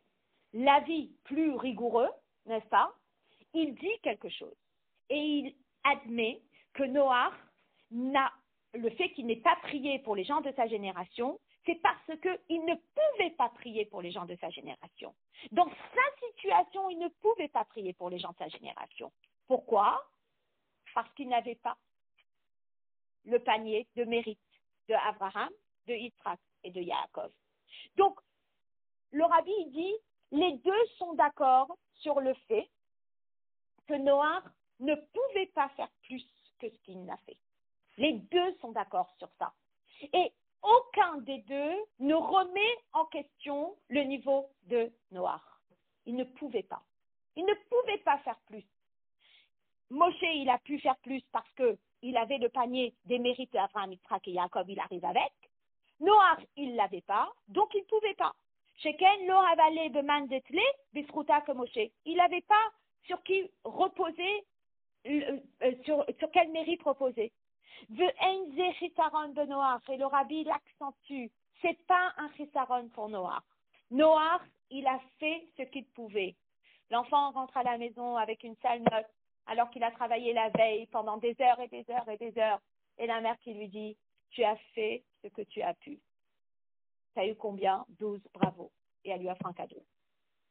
l'avis plus rigoureux, n'est-ce pas? Il dit quelque chose. Et il admet que Noach le fait qu'il n'ait pas prié pour les gens de sa génération, c'est parce qu'il ne pouvait pas prier pour les gens de sa génération. Dans sa situation, il ne pouvait pas prier pour les gens de sa génération. Pourquoi? Parce qu'il n'avait pas le panier de mérite de Abraham, de Yitzhak et de Yaakov. Donc, le rabbi dit, les deux sont d'accord sur le fait que Noach ne pouvait pas faire plus que ce qu'il n'a fait. Les deux sont d'accord sur ça. Et aucun des deux ne remet en question le niveau de Noach. Il ne pouvait pas. Il ne pouvait pas faire plus. Moshe, il a pu faire plus parce qu'il avait le panier des mérites d'Abraham, Yitzhak et Yaakov, il arrive avec. Noach, il ne l'avait pas, donc il ne pouvait pas. Sheken lo avalé beman detle bisruta que Moshe. Il n'avait pas sur qui reposer, sur quel mérite reposer. Ve'enze chisaron de Noach, et le rabbi l'accentue, c'est pas un chisaron pour Noach. Noach, il a fait ce qu'il pouvait. L'enfant rentre à la maison avec une sale note, alors qu'il a travaillé la veille pendant des heures et des heures et des heures. Et la mère qui lui dit, tu as fait ce que tu as pu. Tu as eu combien? 12, bravo. Et elle lui offre un cadeau.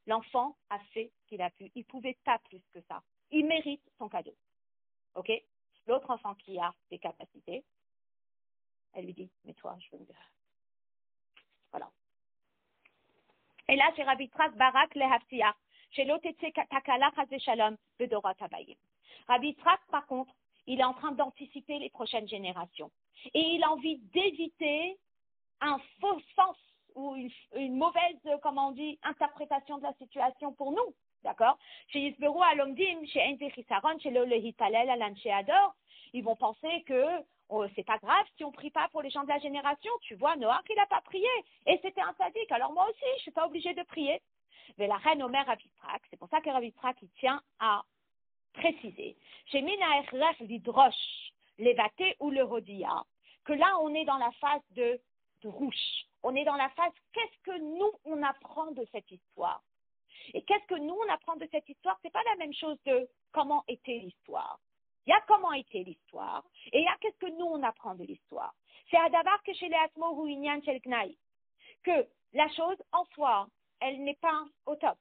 L'enfant a fait ce qu'il a pu. Il ne pouvait pas plus que ça. Il mérite son cadeau. OK? L'autre enfant qui a des capacités, elle lui dit, mais toi, je veux me... Voilà. Et là, c'est Rabbi Yitzhak Barak Lehaftiach. Chez l'autre, Takala Chazé Shalom, Bedorot Habayim. Rabbi Yitzhak, par contre, il est en train d'anticiper les prochaines générations. Et il a envie d'éviter un faux sens ou une mauvaise, comment on dit, interprétation de la situation pour nous. D'accord? Chez Yisberu Alomdim, chez Enzechisaron, chez Lolehipalel, Alan chez Ador, ils vont penser que c'est pas grave si on prie pas pour les gens de la génération. Tu vois, Noach, il n'a pas prié. Et c'était un sadique. Alors moi aussi, je suis pas obligée de prier. Mais la reine Omer Rabbi Yitzhak, c'est pour ça que Rabbi Yitzhak, il tient à préciser. Chez Mina Echrech Lidrosh, Levate ou le Rodia, que là, on est dans la phase de rouge. On est dans la phase, qu'est-ce que nous, on apprend de cette histoire? Et qu'est-ce que nous, on apprend de cette histoire? C'est pas la même chose de comment était l'histoire. Il y a comment était l'histoire, et il y a qu'est-ce que nous, on apprend de l'histoire. C'est Adavar que chez les Atmo ou Inyan Shel Gnaï, que la chose, en soi, elle n'est pas au top.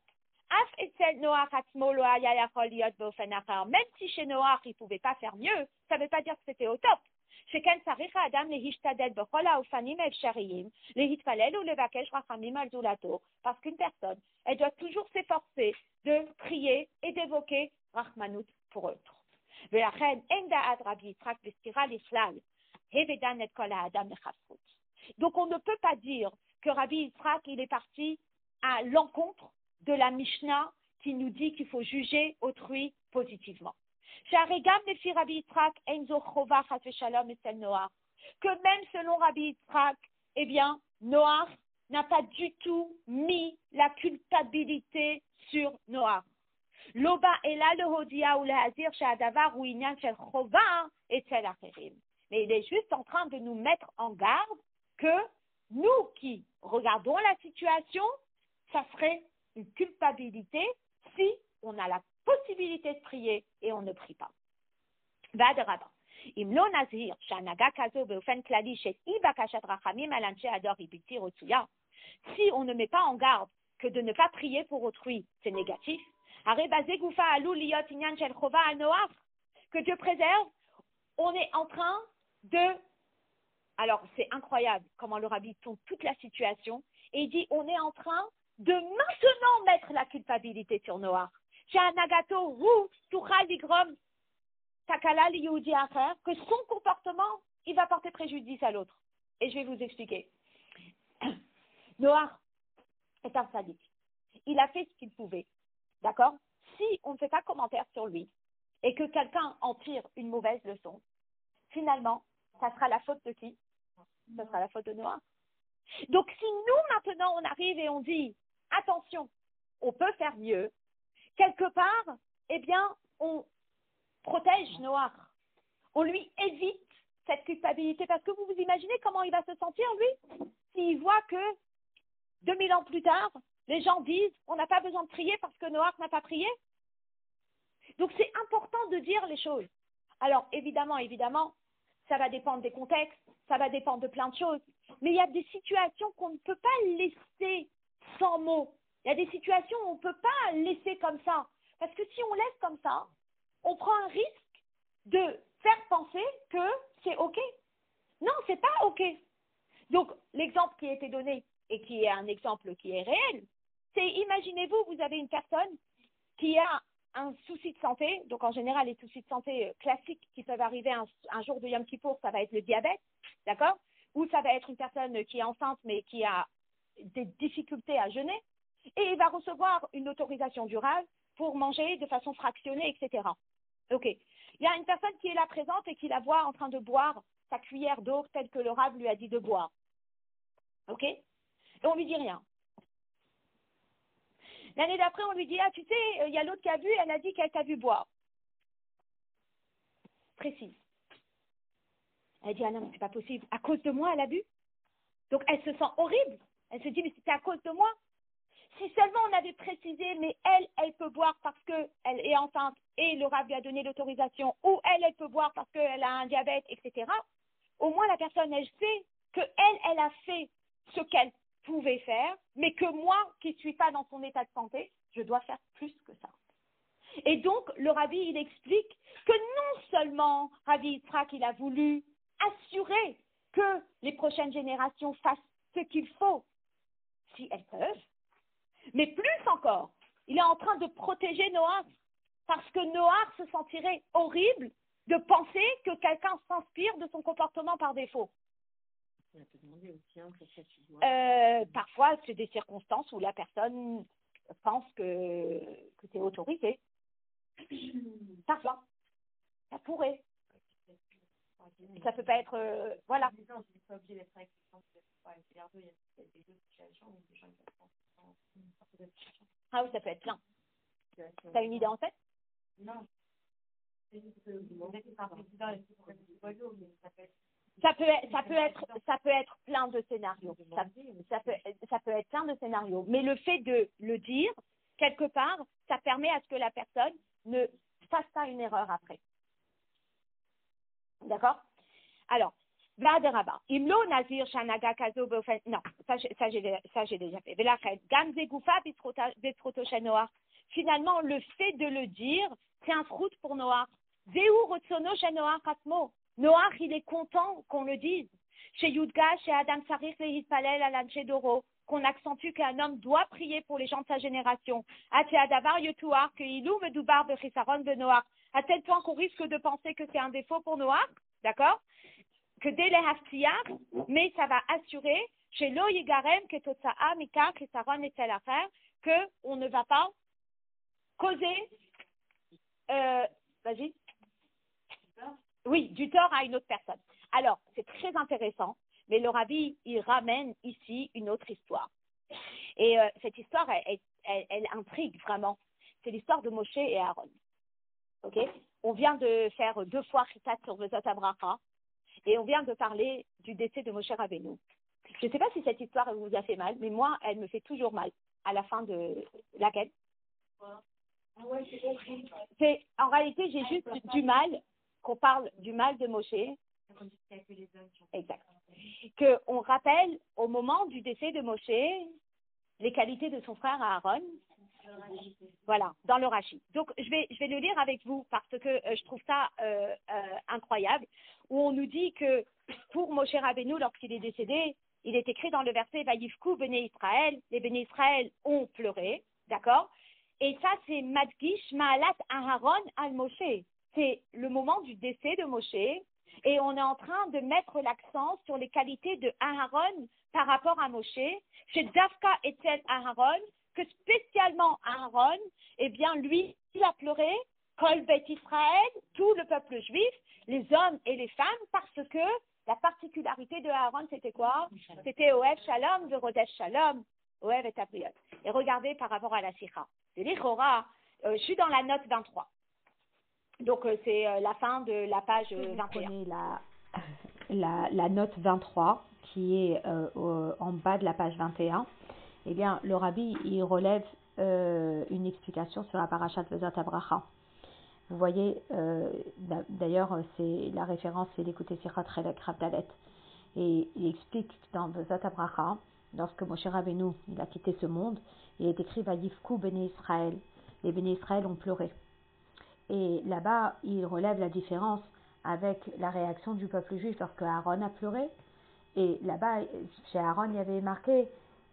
Même si chez Noach, il ne pouvait pas faire mieux, ça ne veut pas dire que c'était au top. Parce qu'une personne, elle doit toujours s'efforcer de prier et d'évoquer Rahmanout pour autre. Donc on ne peut pas dire que Rabbi Yitzhak il est parti à l'encontre de la Mishnah qui nous dit qu'il faut juger autrui positivement. Que même selon Rabbi Yitzhak, eh bien, Noach n'a pas du tout mis la culpabilité sur Noach. Loba ela lehodia ou lehazir she'adavar ou inyan shel chova etzel acherim. Mais il est juste en train de nous mettre en garde que nous qui regardons la situation, ça serait une culpabilité si on a la possibilité de prier et on ne prie pas. Vadraba. אם לא נזהיר שהנהגה כזו באופן כללי של אי בקשת רחמים על אנשי הדור היא בלתי רצויה, si on ne met pas en garde que de ne pas prier pour autrui, c'est négatif, הרי בזה גופה עלול להיות עניין של חובה על נוח, que Dieu préserve, on est en train de... Alors, c'est incroyable comment le rabbi tourne toute la situation et il dit, on est en train de maintenant mettre la culpabilité sur Noach. שהנהגתו הוא תוכל לגרום Takala li Yehudi acher, que son comportement, il va porter préjudice à l'autre. Et je vais vous expliquer. Noach est un sadique. Il a fait ce qu'il pouvait. D'accord? Si on ne fait pas commentaire sur lui et que quelqu'un en tire une mauvaise leçon, finalement, ça sera la faute de qui? Ça sera la faute de Noach. Donc, si nous, maintenant, on arrive et on dit, attention, on peut faire mieux, quelque part, eh bien, on protège Noach. On lui évite cette culpabilité parce que vous vous imaginez comment il va se sentir, lui, s'il voit que 2000 ans plus tard, les gens disent on n'a pas besoin de prier parce que Noach n'a pas prié. Donc c'est important de dire les choses. Alors évidemment, ça va dépendre des contextes, ça va dépendre de plein de choses, mais il y a des situations qu'on ne peut pas laisser sans mots. Il y a des situations où on ne peut pas laisser comme ça. Parce que si on laisse comme ça, on prend un risque de faire penser que c'est OK. Non, c'est pas OK. Donc, l'exemple qui a été donné et qui est un exemple qui est réel, c'est imaginez-vous, vous avez une personne qui a un souci de santé. Donc, en général, les soucis de santé classiques qui peuvent arriver un jour de Yom Kippour, ça va être le diabète, d'accord? Ou ça va être une personne qui est enceinte mais qui a des difficultés à jeûner. Et il va recevoir une autorisation durable pour manger de façon fractionnée, etc. OK. Il y a une personne qui est là présente et qui la voit en train de boire sa cuillère d'eau telle que le Rav lui a dit de boire. OK? Et on lui dit rien. L'année d'après, on lui dit, ah, tu sais, il y a l'autre qui a vu, elle a dit qu'elle t'a vu boire. Précise. Elle dit, ah non, c'est pas possible. À cause de moi, elle a bu. Donc, elle se sent horrible. Elle se dit, mais c'était à cause de moi. Si seulement on avait précisé, mais elle peut boire parce qu'elle est enceinte et le Rav lui a donné l'autorisation, ou elle peut boire parce qu'elle a un diabète, etc. Au moins, la personne, elle sait qu'elle a fait ce qu'elle pouvait faire, mais que moi, qui ne suis pas dans son état de santé, je dois faire plus que ça. Et donc, le Rabbi, il explique que non seulement Rabbi Yitzhak, il a voulu assurer que les prochaines générations fassent ce qu'il faut, si elles peuvent, mais plus encore, il est en train de protéger Noach, parce que Noach se sentirait horrible de penser que quelqu'un s'inspire de son comportement par défaut. Parfois, c'est des circonstances où la personne pense que c'est autorisé. Parfois, ça pourrait. Ça peut pas être... voilà. Ah oui, ça peut être plein. T'as une idée en tête? Non. Ça peut être plein de scénarios. Ça peut être plein de scénarios. Mais le fait de le dire, quelque part, ça permet à ce que la personne ne fasse pas une erreur après. D'accord? Alors, Vaderaba. Imlo Nazir Shanaga Kazo Bofen. Non, ça j'ai déjà fait. Velachet. Gamze Goufa Bistroto Shanoar. Finalement, le fait de le dire, c'est un fruit pour Noach. Zéhu Rotsono Shanoar Katmo. Noach, il est content qu'on le dise. Chez Yudga, chez Adam Sarich et Hispalel à l'Anchedoro, qu'on accentue qu'un homme doit prier pour les gens de sa génération. Ache Adavar Yotuar, que Ilou Medoubar Bechisaron de Noach. à tel point qu'on risque de penser que c'est un défaut pour Noach, d'accord? Que dès les haftiyar, mais ça va assurer chez lo yigarem que totsa'a mikar chisaron et tel affaire, que on ne va pas causer, vas-y, oui, du tort à une autre personne. Alors, c'est très intéressant, mais le rabbi, il ramène ici une autre histoire. Et cette histoire, elle intrigue vraiment. C'est l'histoire de Moshe et Aaron. Ok? On vient de faire 2 fois Chitat sur Vezot Abracha, et on vient de parler du décès de Moshe Rabbeinu. Je ne sais pas si cette histoire vous a fait mal, mais moi, elle me fait toujours mal à la fin de laquelle. En réalité, j'ai juste du mal, qu'on parle du mal de Moshe. Exact. Qu'on rappelle au moment du décès de Moshe les qualités de son frère Aaron. Voilà, dans le Rashi. Donc, je vais le lire avec vous parce que je trouve ça incroyable, où on nous dit que pour Moshe Rabbeinu, lorsqu'il est décédé, il est écrit dans le verset Vayivku Bnei Israël, les Bnei Israël ont pleuré, d'accord? Et ça, c'est Madgish Ma'alat Aharon al Moshe. C'est le moment du décès de Moshe, et on est en train de mettre l'accent sur les qualités de Aharon par rapport à Moshe, chez Dafka Etzel Aharon, que spécialement Aaron, eh bien, lui, il a pleuré, Kol Bet Israël, tout le peuple juif, les hommes et les femmes, parce que la particularité de Aaron, c'était quoi? C'était Oev Shalom, de Rodesh Shalom, Oev et Abriot. Et regardez par rapport à la Sikha. C'est l'Ichora, je suis dans la note 23. Donc, c'est la fin de la page 21. Vous prenez la note 23, qui est en bas de la page 21. Eh bien, le rabbi, il relève une explication sur la parashat Vezot Abracha. Vous voyez, d'ailleurs, c'est la référence, c'est l'écouter Sichat Chelek Rav Dalet. Et il explique dans Vezot Abracha, lorsque Moshe Rabbeinu, il a quitté ce monde, il est écrit Vayivku Bnei Israël. Les Bnei Israël ont pleuré. Et là-bas, il relève la différence avec la réaction du peuple juif lorsque Aaron a pleuré. Et là-bas, chez Aaron, il y avait marqué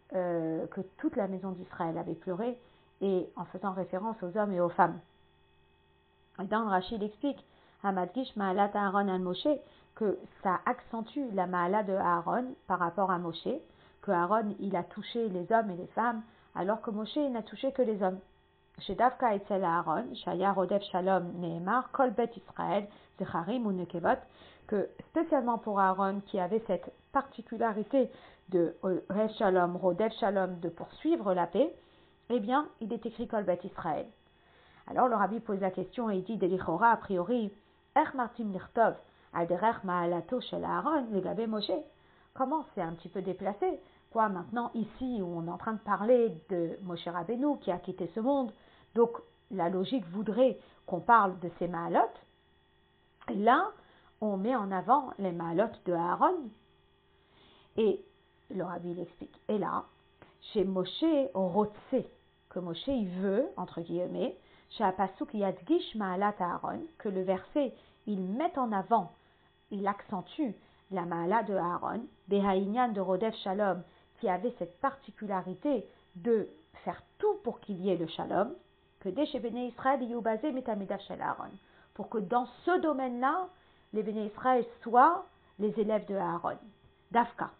que toute la maison d'Israël avait pleuré, et en faisant référence aux hommes et aux femmes. Et dans le Rashi, il explique Hamadgish Ma'alat Aaron al Moshe, que ça accentue la Ma'ala de Aaron par rapport à Moshe, que Aaron, il a touché les hommes et les femmes, alors que Moshe, il n'a touché que les hommes. Chez Davka Etzel Aaron, Shaya Rodef Shalom Nehemar, Kol Bet Israël, Zecharim ou Nekevot, que spécialement pour Aaron, qui avait cette particularité de Shalom, Rodef Shalom, de poursuivre la paix, eh bien, il est écrit Kol Bet Israël. Alors le rabbi pose la question et il dit Delichora, a priori, Er Martim Lirtov, Alderech Ma'alato Shel Aaron, Legabe Moshe. Comment c'est un petit peu déplacé? Quoi, maintenant, ici, où on est en train de parler de Moshe Rabbeinu qui a quitté ce monde, donc la logique voudrait qu'on parle de ces Ma'alot. Et là, on met en avant les Ma'alot de Aaron. Et le rabbi l'explique. Et là, chez Moshe Rotse, que Moshe il veut, entre guillemets, chez Apasuk Yadgish Ma'alat Aaron, que le verset, il met en avant, il accentue la Ma'ala de Aaron, Behaïnyan de Rodef Shalom, qui avait cette particularité de faire tout pour qu'il y ait le Shalom, que dès chez Béné Israël, il y a basé Metamidav Shel Aaron, pour que dans ce domaine-là, les Béné Israël soient les élèves de Aaron, Dafka,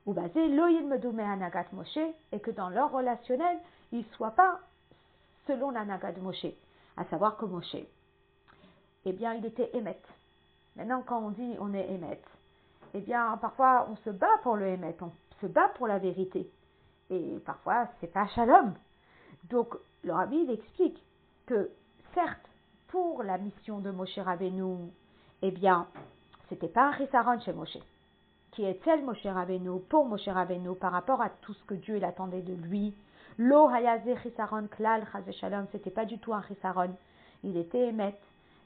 ou basé Loïl Medoumé Anagat Moshe, et que dans leur relationnel, ils ne soient pas selon l'Anagat de Moshe, à savoir que Moshe, eh bien, il était Emet. Maintenant, quand on dit on est Emet, eh bien, parfois, on se bat pour le Emet, on se bat pour la vérité. Et parfois, c'est pas Shalom. Donc, le rabbi, il explique que, certes, pour la mission de Moshe Rabbeinu, eh bien, c'était pas un chisaron chez Moshe, qui est tel Moshe Rabbeinu, pour Moshe Rabbeinu, par rapport à tout ce que Dieu il attendait de lui. Lo hayaze chisaron klal chas shalom, c'était pas du tout un chisaron. Il était Emet.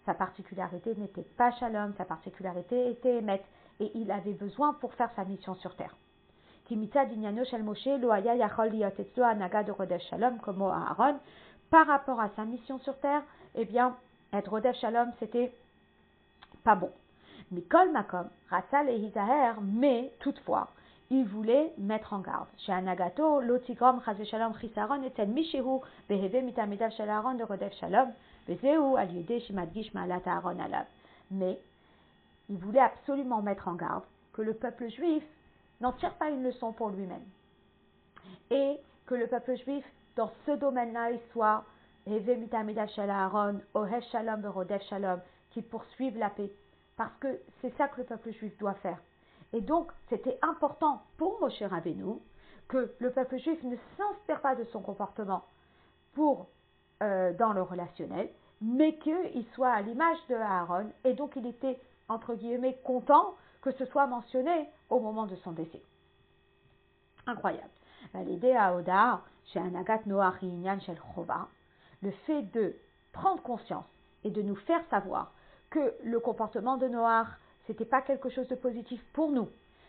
Sa particularité n'était pas Shalom, sa particularité était Emet. Et il avait besoin pour faire sa mission sur terre. Comme Aaron, par rapport à sa mission sur terre, eh bien, être Rodef Shalom, c'était pas bon. Mikol Makom, Rassal et Hizaher, mais toutefois, il voulait mettre en garde. Chez Anagato, l'otigrom chas shalom chisaron etel mishihu beheve mitamidav shel Aaron de rodef shalom vezeu al yudeh shemadgish ma'alat Aaron alav. Mais il voulait absolument mettre en garde que le peuple juif n'en tire pas une leçon pour lui-même et que le peuple juif dans ce domaine-là il soit beheve mitamidav shel Aaron ohev shalom verodef shalom, qui poursuivent la paix, parce que c'est ça que le peuple juif doit faire. Et donc, c'était important pour Moshe Rabbeinu que le peuple juif ne s'inspire pas de son comportement dans le relationnel, mais qu'il soit à l'image de Aaron, et donc il était, entre guillemets, content que ce soit mentionné au moment de son décès. Incroyable. L'idée à Oda, chez Anagat Noach Inyan Shel Chova, le fait de prendre conscience et de nous faire savoir que le comportement de Noach, c'était pas quelque chose de positif pour nous.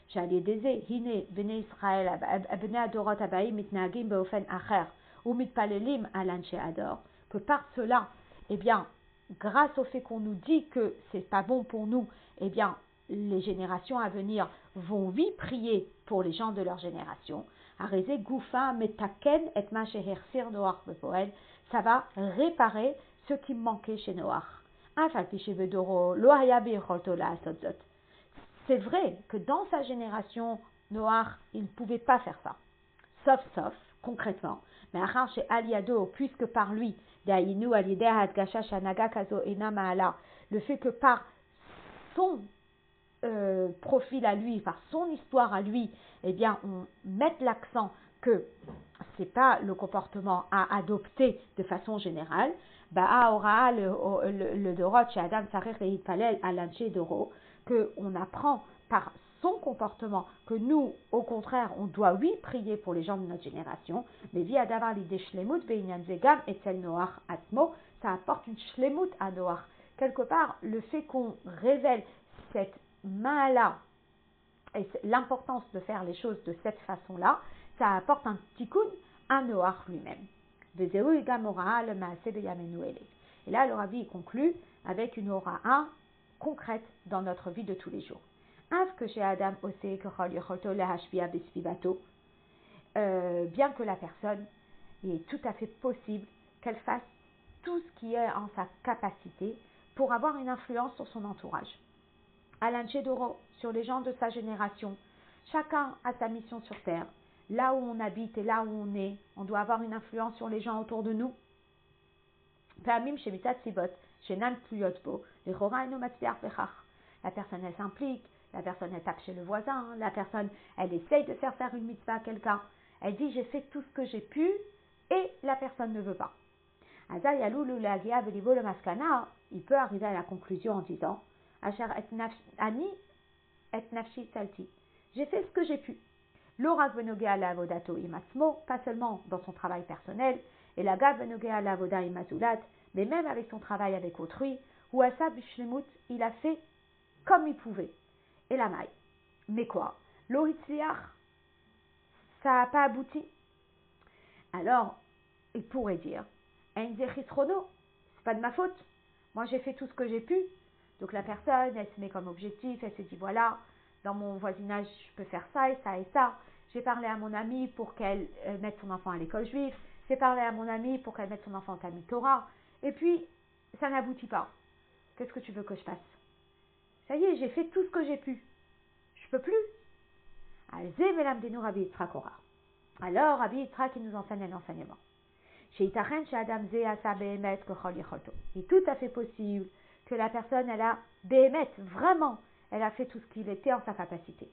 J'allais dire, hine bnei Israël, bnei adorot abaim mitnagim beofen acher, ou mitpalelim alanche ador, que par cela, eh bien, grâce au fait qu'on nous dit que c'est pas bon pour nous, eh bien, les générations à venir vont oui prier pour les gens de leur génération. Areze goufa metaken et ma shehersir Noach bepoel, ça va réparer ce qui manquait chez Noach. C'est vrai que dans sa génération, Noach, il ne pouvait pas faire ça. Sauf, concrètement. Mais chez Aliado, puisque par lui, le fait que par son profil à lui, par son histoire à lui, eh bien, on mette l'accent que c'est pas le comportement à adopter de façon générale. Le dorot chez Adam Sarir et Hitpalel à l'anché d'Oro, qu'on apprend par son comportement que nous, au contraire, on doit oui prier pour les gens de notre génération, mais via d'avoir l'idée shlemut beinyan zegam et tel Noach atmo, ça apporte une shlemut à Noach. Quelque part, le fait qu'on révèle cette main-là et l'importance de faire les choses de cette façon-là, ça apporte un tikkun à Noach lui-même. Et là, le Rabbi conclut avec une ora'a concrète dans notre vie de tous les jours. Bien que la personne, il est tout à fait possible qu'elle fasse tout ce qui est en sa capacité pour avoir une influence sur son entourage. Alan Chedoro, sur les gens de sa génération, chacun a sa mission sur terre. Là où on habite et là où on est, on doit avoir une influence sur les gens autour de nous. La personne, elle s'implique, la personne, elle tape chez le voisin, la personne, elle essaye de faire une mitzvah à quelqu'un. Elle dit, j'ai fait tout ce que j'ai pu et la personne ne veut pas. Il peut arriver à la conclusion en disant, j'ai fait ce que j'ai pu. L'orak benogea la avodato imatzmo, pas seulement dans son travail personnel, et la gav benogea la avoda imazulat, mais même avec son travail avec autrui, ou asa bishlemut, il a fait comme il pouvait. Et la maille. Mais quoi? L'oritzliach, ça n'a pas abouti. Alors, il pourrait dire, c'est pas de ma faute. Moi, j'ai fait tout ce que j'ai pu. Donc la personne, elle se met comme objectif, elle se dit, voilà, dans mon voisinage, je peux faire ça et ça et ça. J'ai parlé à mon amie pour qu'elle mette son enfant à l'école juive. J'ai parlé à mon amie pour qu'elle mette son enfant au Talmud Torah. Et puis, ça n'aboutit pas. Qu'est-ce que tu veux que je fasse? Ça y est, j'ai fait tout ce que j'ai pu. Je peux plus. Alors, Rabbi Yitzhak, il nous enseigne l'enseignement. Il est tout à fait possible que la personne, elle a vraiment, elle a fait tout ce qu'il était en sa capacité.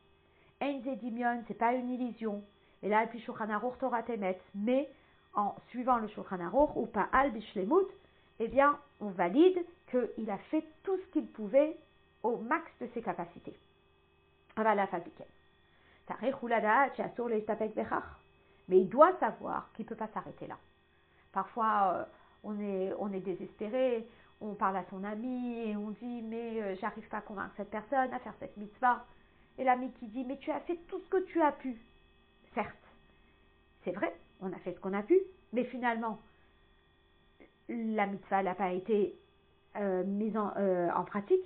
C'est pas une illusion. Et là, puis Shulchan Aruch Torah Temet, mais en suivant le Shulchan Aruch ou pas Al Bishlemut, eh bien, on valide qu'il a fait tout ce qu'il pouvait au max de ses capacités. Mais il doit savoir qu'il ne peut pas s'arrêter là. Parfois, on est désespéré, on parle à son ami et on dit mais j'arrive pas à convaincre cette personne à faire cette mitzvah. Et l'ami qui dit mais tu as fait tout ce que tu as pu. Certes, c'est vrai, on a fait ce qu'on a pu, mais finalement, la mitzvah n'a pas été mise en pratique.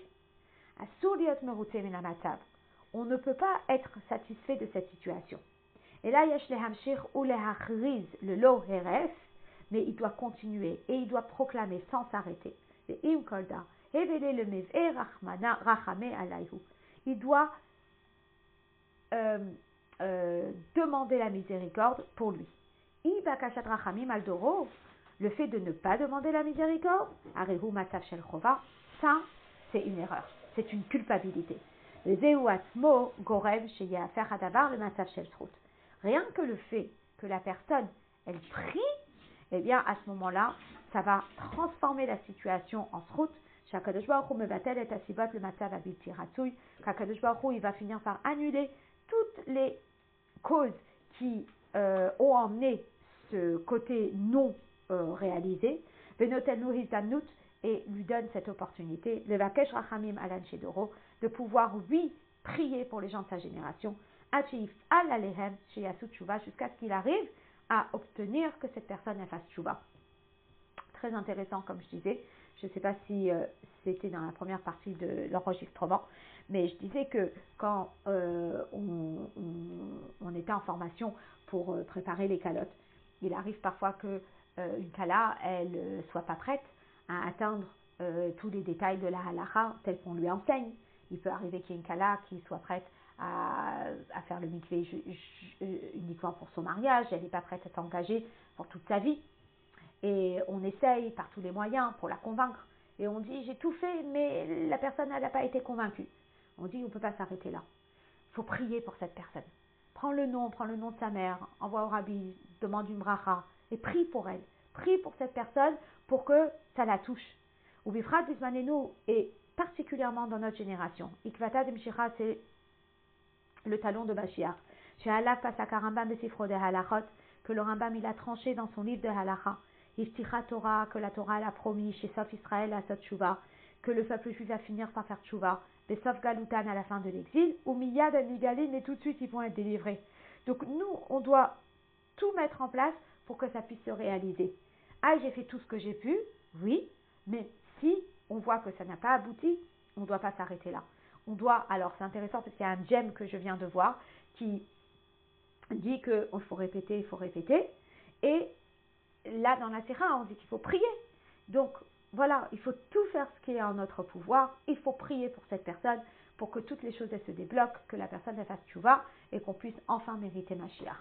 on ne peut pas être satisfait de cette situation. Et là, yesh lehamshir ou lehachriz le lo heref, mais il doit continuer et il doit proclamer sans s'arrêter. Il doit demander la miséricorde pour lui. Le fait de ne pas demander la miséricorde, ça, c'est une erreur, c'est une culpabilité. Rien que le fait que la personne, elle prie, eh bien, à ce moment-là, ça va transformer la situation en srout. Qu'Akadosh Baruch Hu mevatel et asibot le matzav abilti ratzoui. Qu'Akadosh Baruch Hu, il va finir par annuler toutes les causes qui ont emmené ce côté non réalisé. Venotel nu hizamnut, et lui donne cette opportunité, le vakesh rachamim alan shedoro, de pouvoir, oui, prier pour les gens de sa génération, achif al alehem sheyasu tshuva, jusqu'à ce qu'il arrive à obtenir que cette personne fasse tshuva. Très intéressant, comme je disais. Je ne sais pas si c'était dans la première partie de l'enregistrement, mais je disais que quand on était en formation pour préparer les calottes, il arrive parfois que une kala, elle soit pas prête à atteindre tous les détails de la halacha tels qu'on lui enseigne. Il peut arriver qu'il y ait une kala qui soit prête à faire le mikvé uniquement pour son mariage, elle n'est pas prête à s'engager pour toute sa vie. Et on essaye par tous les moyens pour la convaincre. Et on dit, j'ai tout fait, mais la personne n'a pas été convaincue. On dit, on ne peut pas s'arrêter là. Il faut prier pour cette personne. Prends le nom de sa mère, envoie au rabbi, demande une bracha, et prie pour elle. Prie pour cette personne pour que ça la touche. Ou bifrat bismanenu, et particulièrement dans notre génération. Ikvata demshira, c'est le talon de Mashiach. Chez Allah Pasaka Rambam Besifro de Halachot, que le Rambam il a tranché dans son livre de Halacha. Ifticha Torah, que la Torah l'a promis, chez Sof Israël à Sot Tshuva, que le peuple juif va finir par faire Tshuva, Besof Galutan à la fin de l'exil, ou Miyad Anigalin, et tout de suite ils vont être délivrés. Donc nous, on doit tout mettre en place pour que ça puisse se réaliser. Ah, j'ai fait tout ce que j'ai pu, oui, mais si on voit que ça n'a pas abouti, on ne doit pas s'arrêter là. On doit, alors c'est intéressant parce qu'il y a un gem que je viens de voir qui dit qu'il faut répéter, et là dans la Sira, on dit qu'il faut prier. Donc voilà, il faut tout faire ce qui est en notre pouvoir, il faut prier pour cette personne, pour que toutes les choses elles se débloquent, que la personne elle fasse tchouva, et qu'on puisse enfin mériter Mashiach.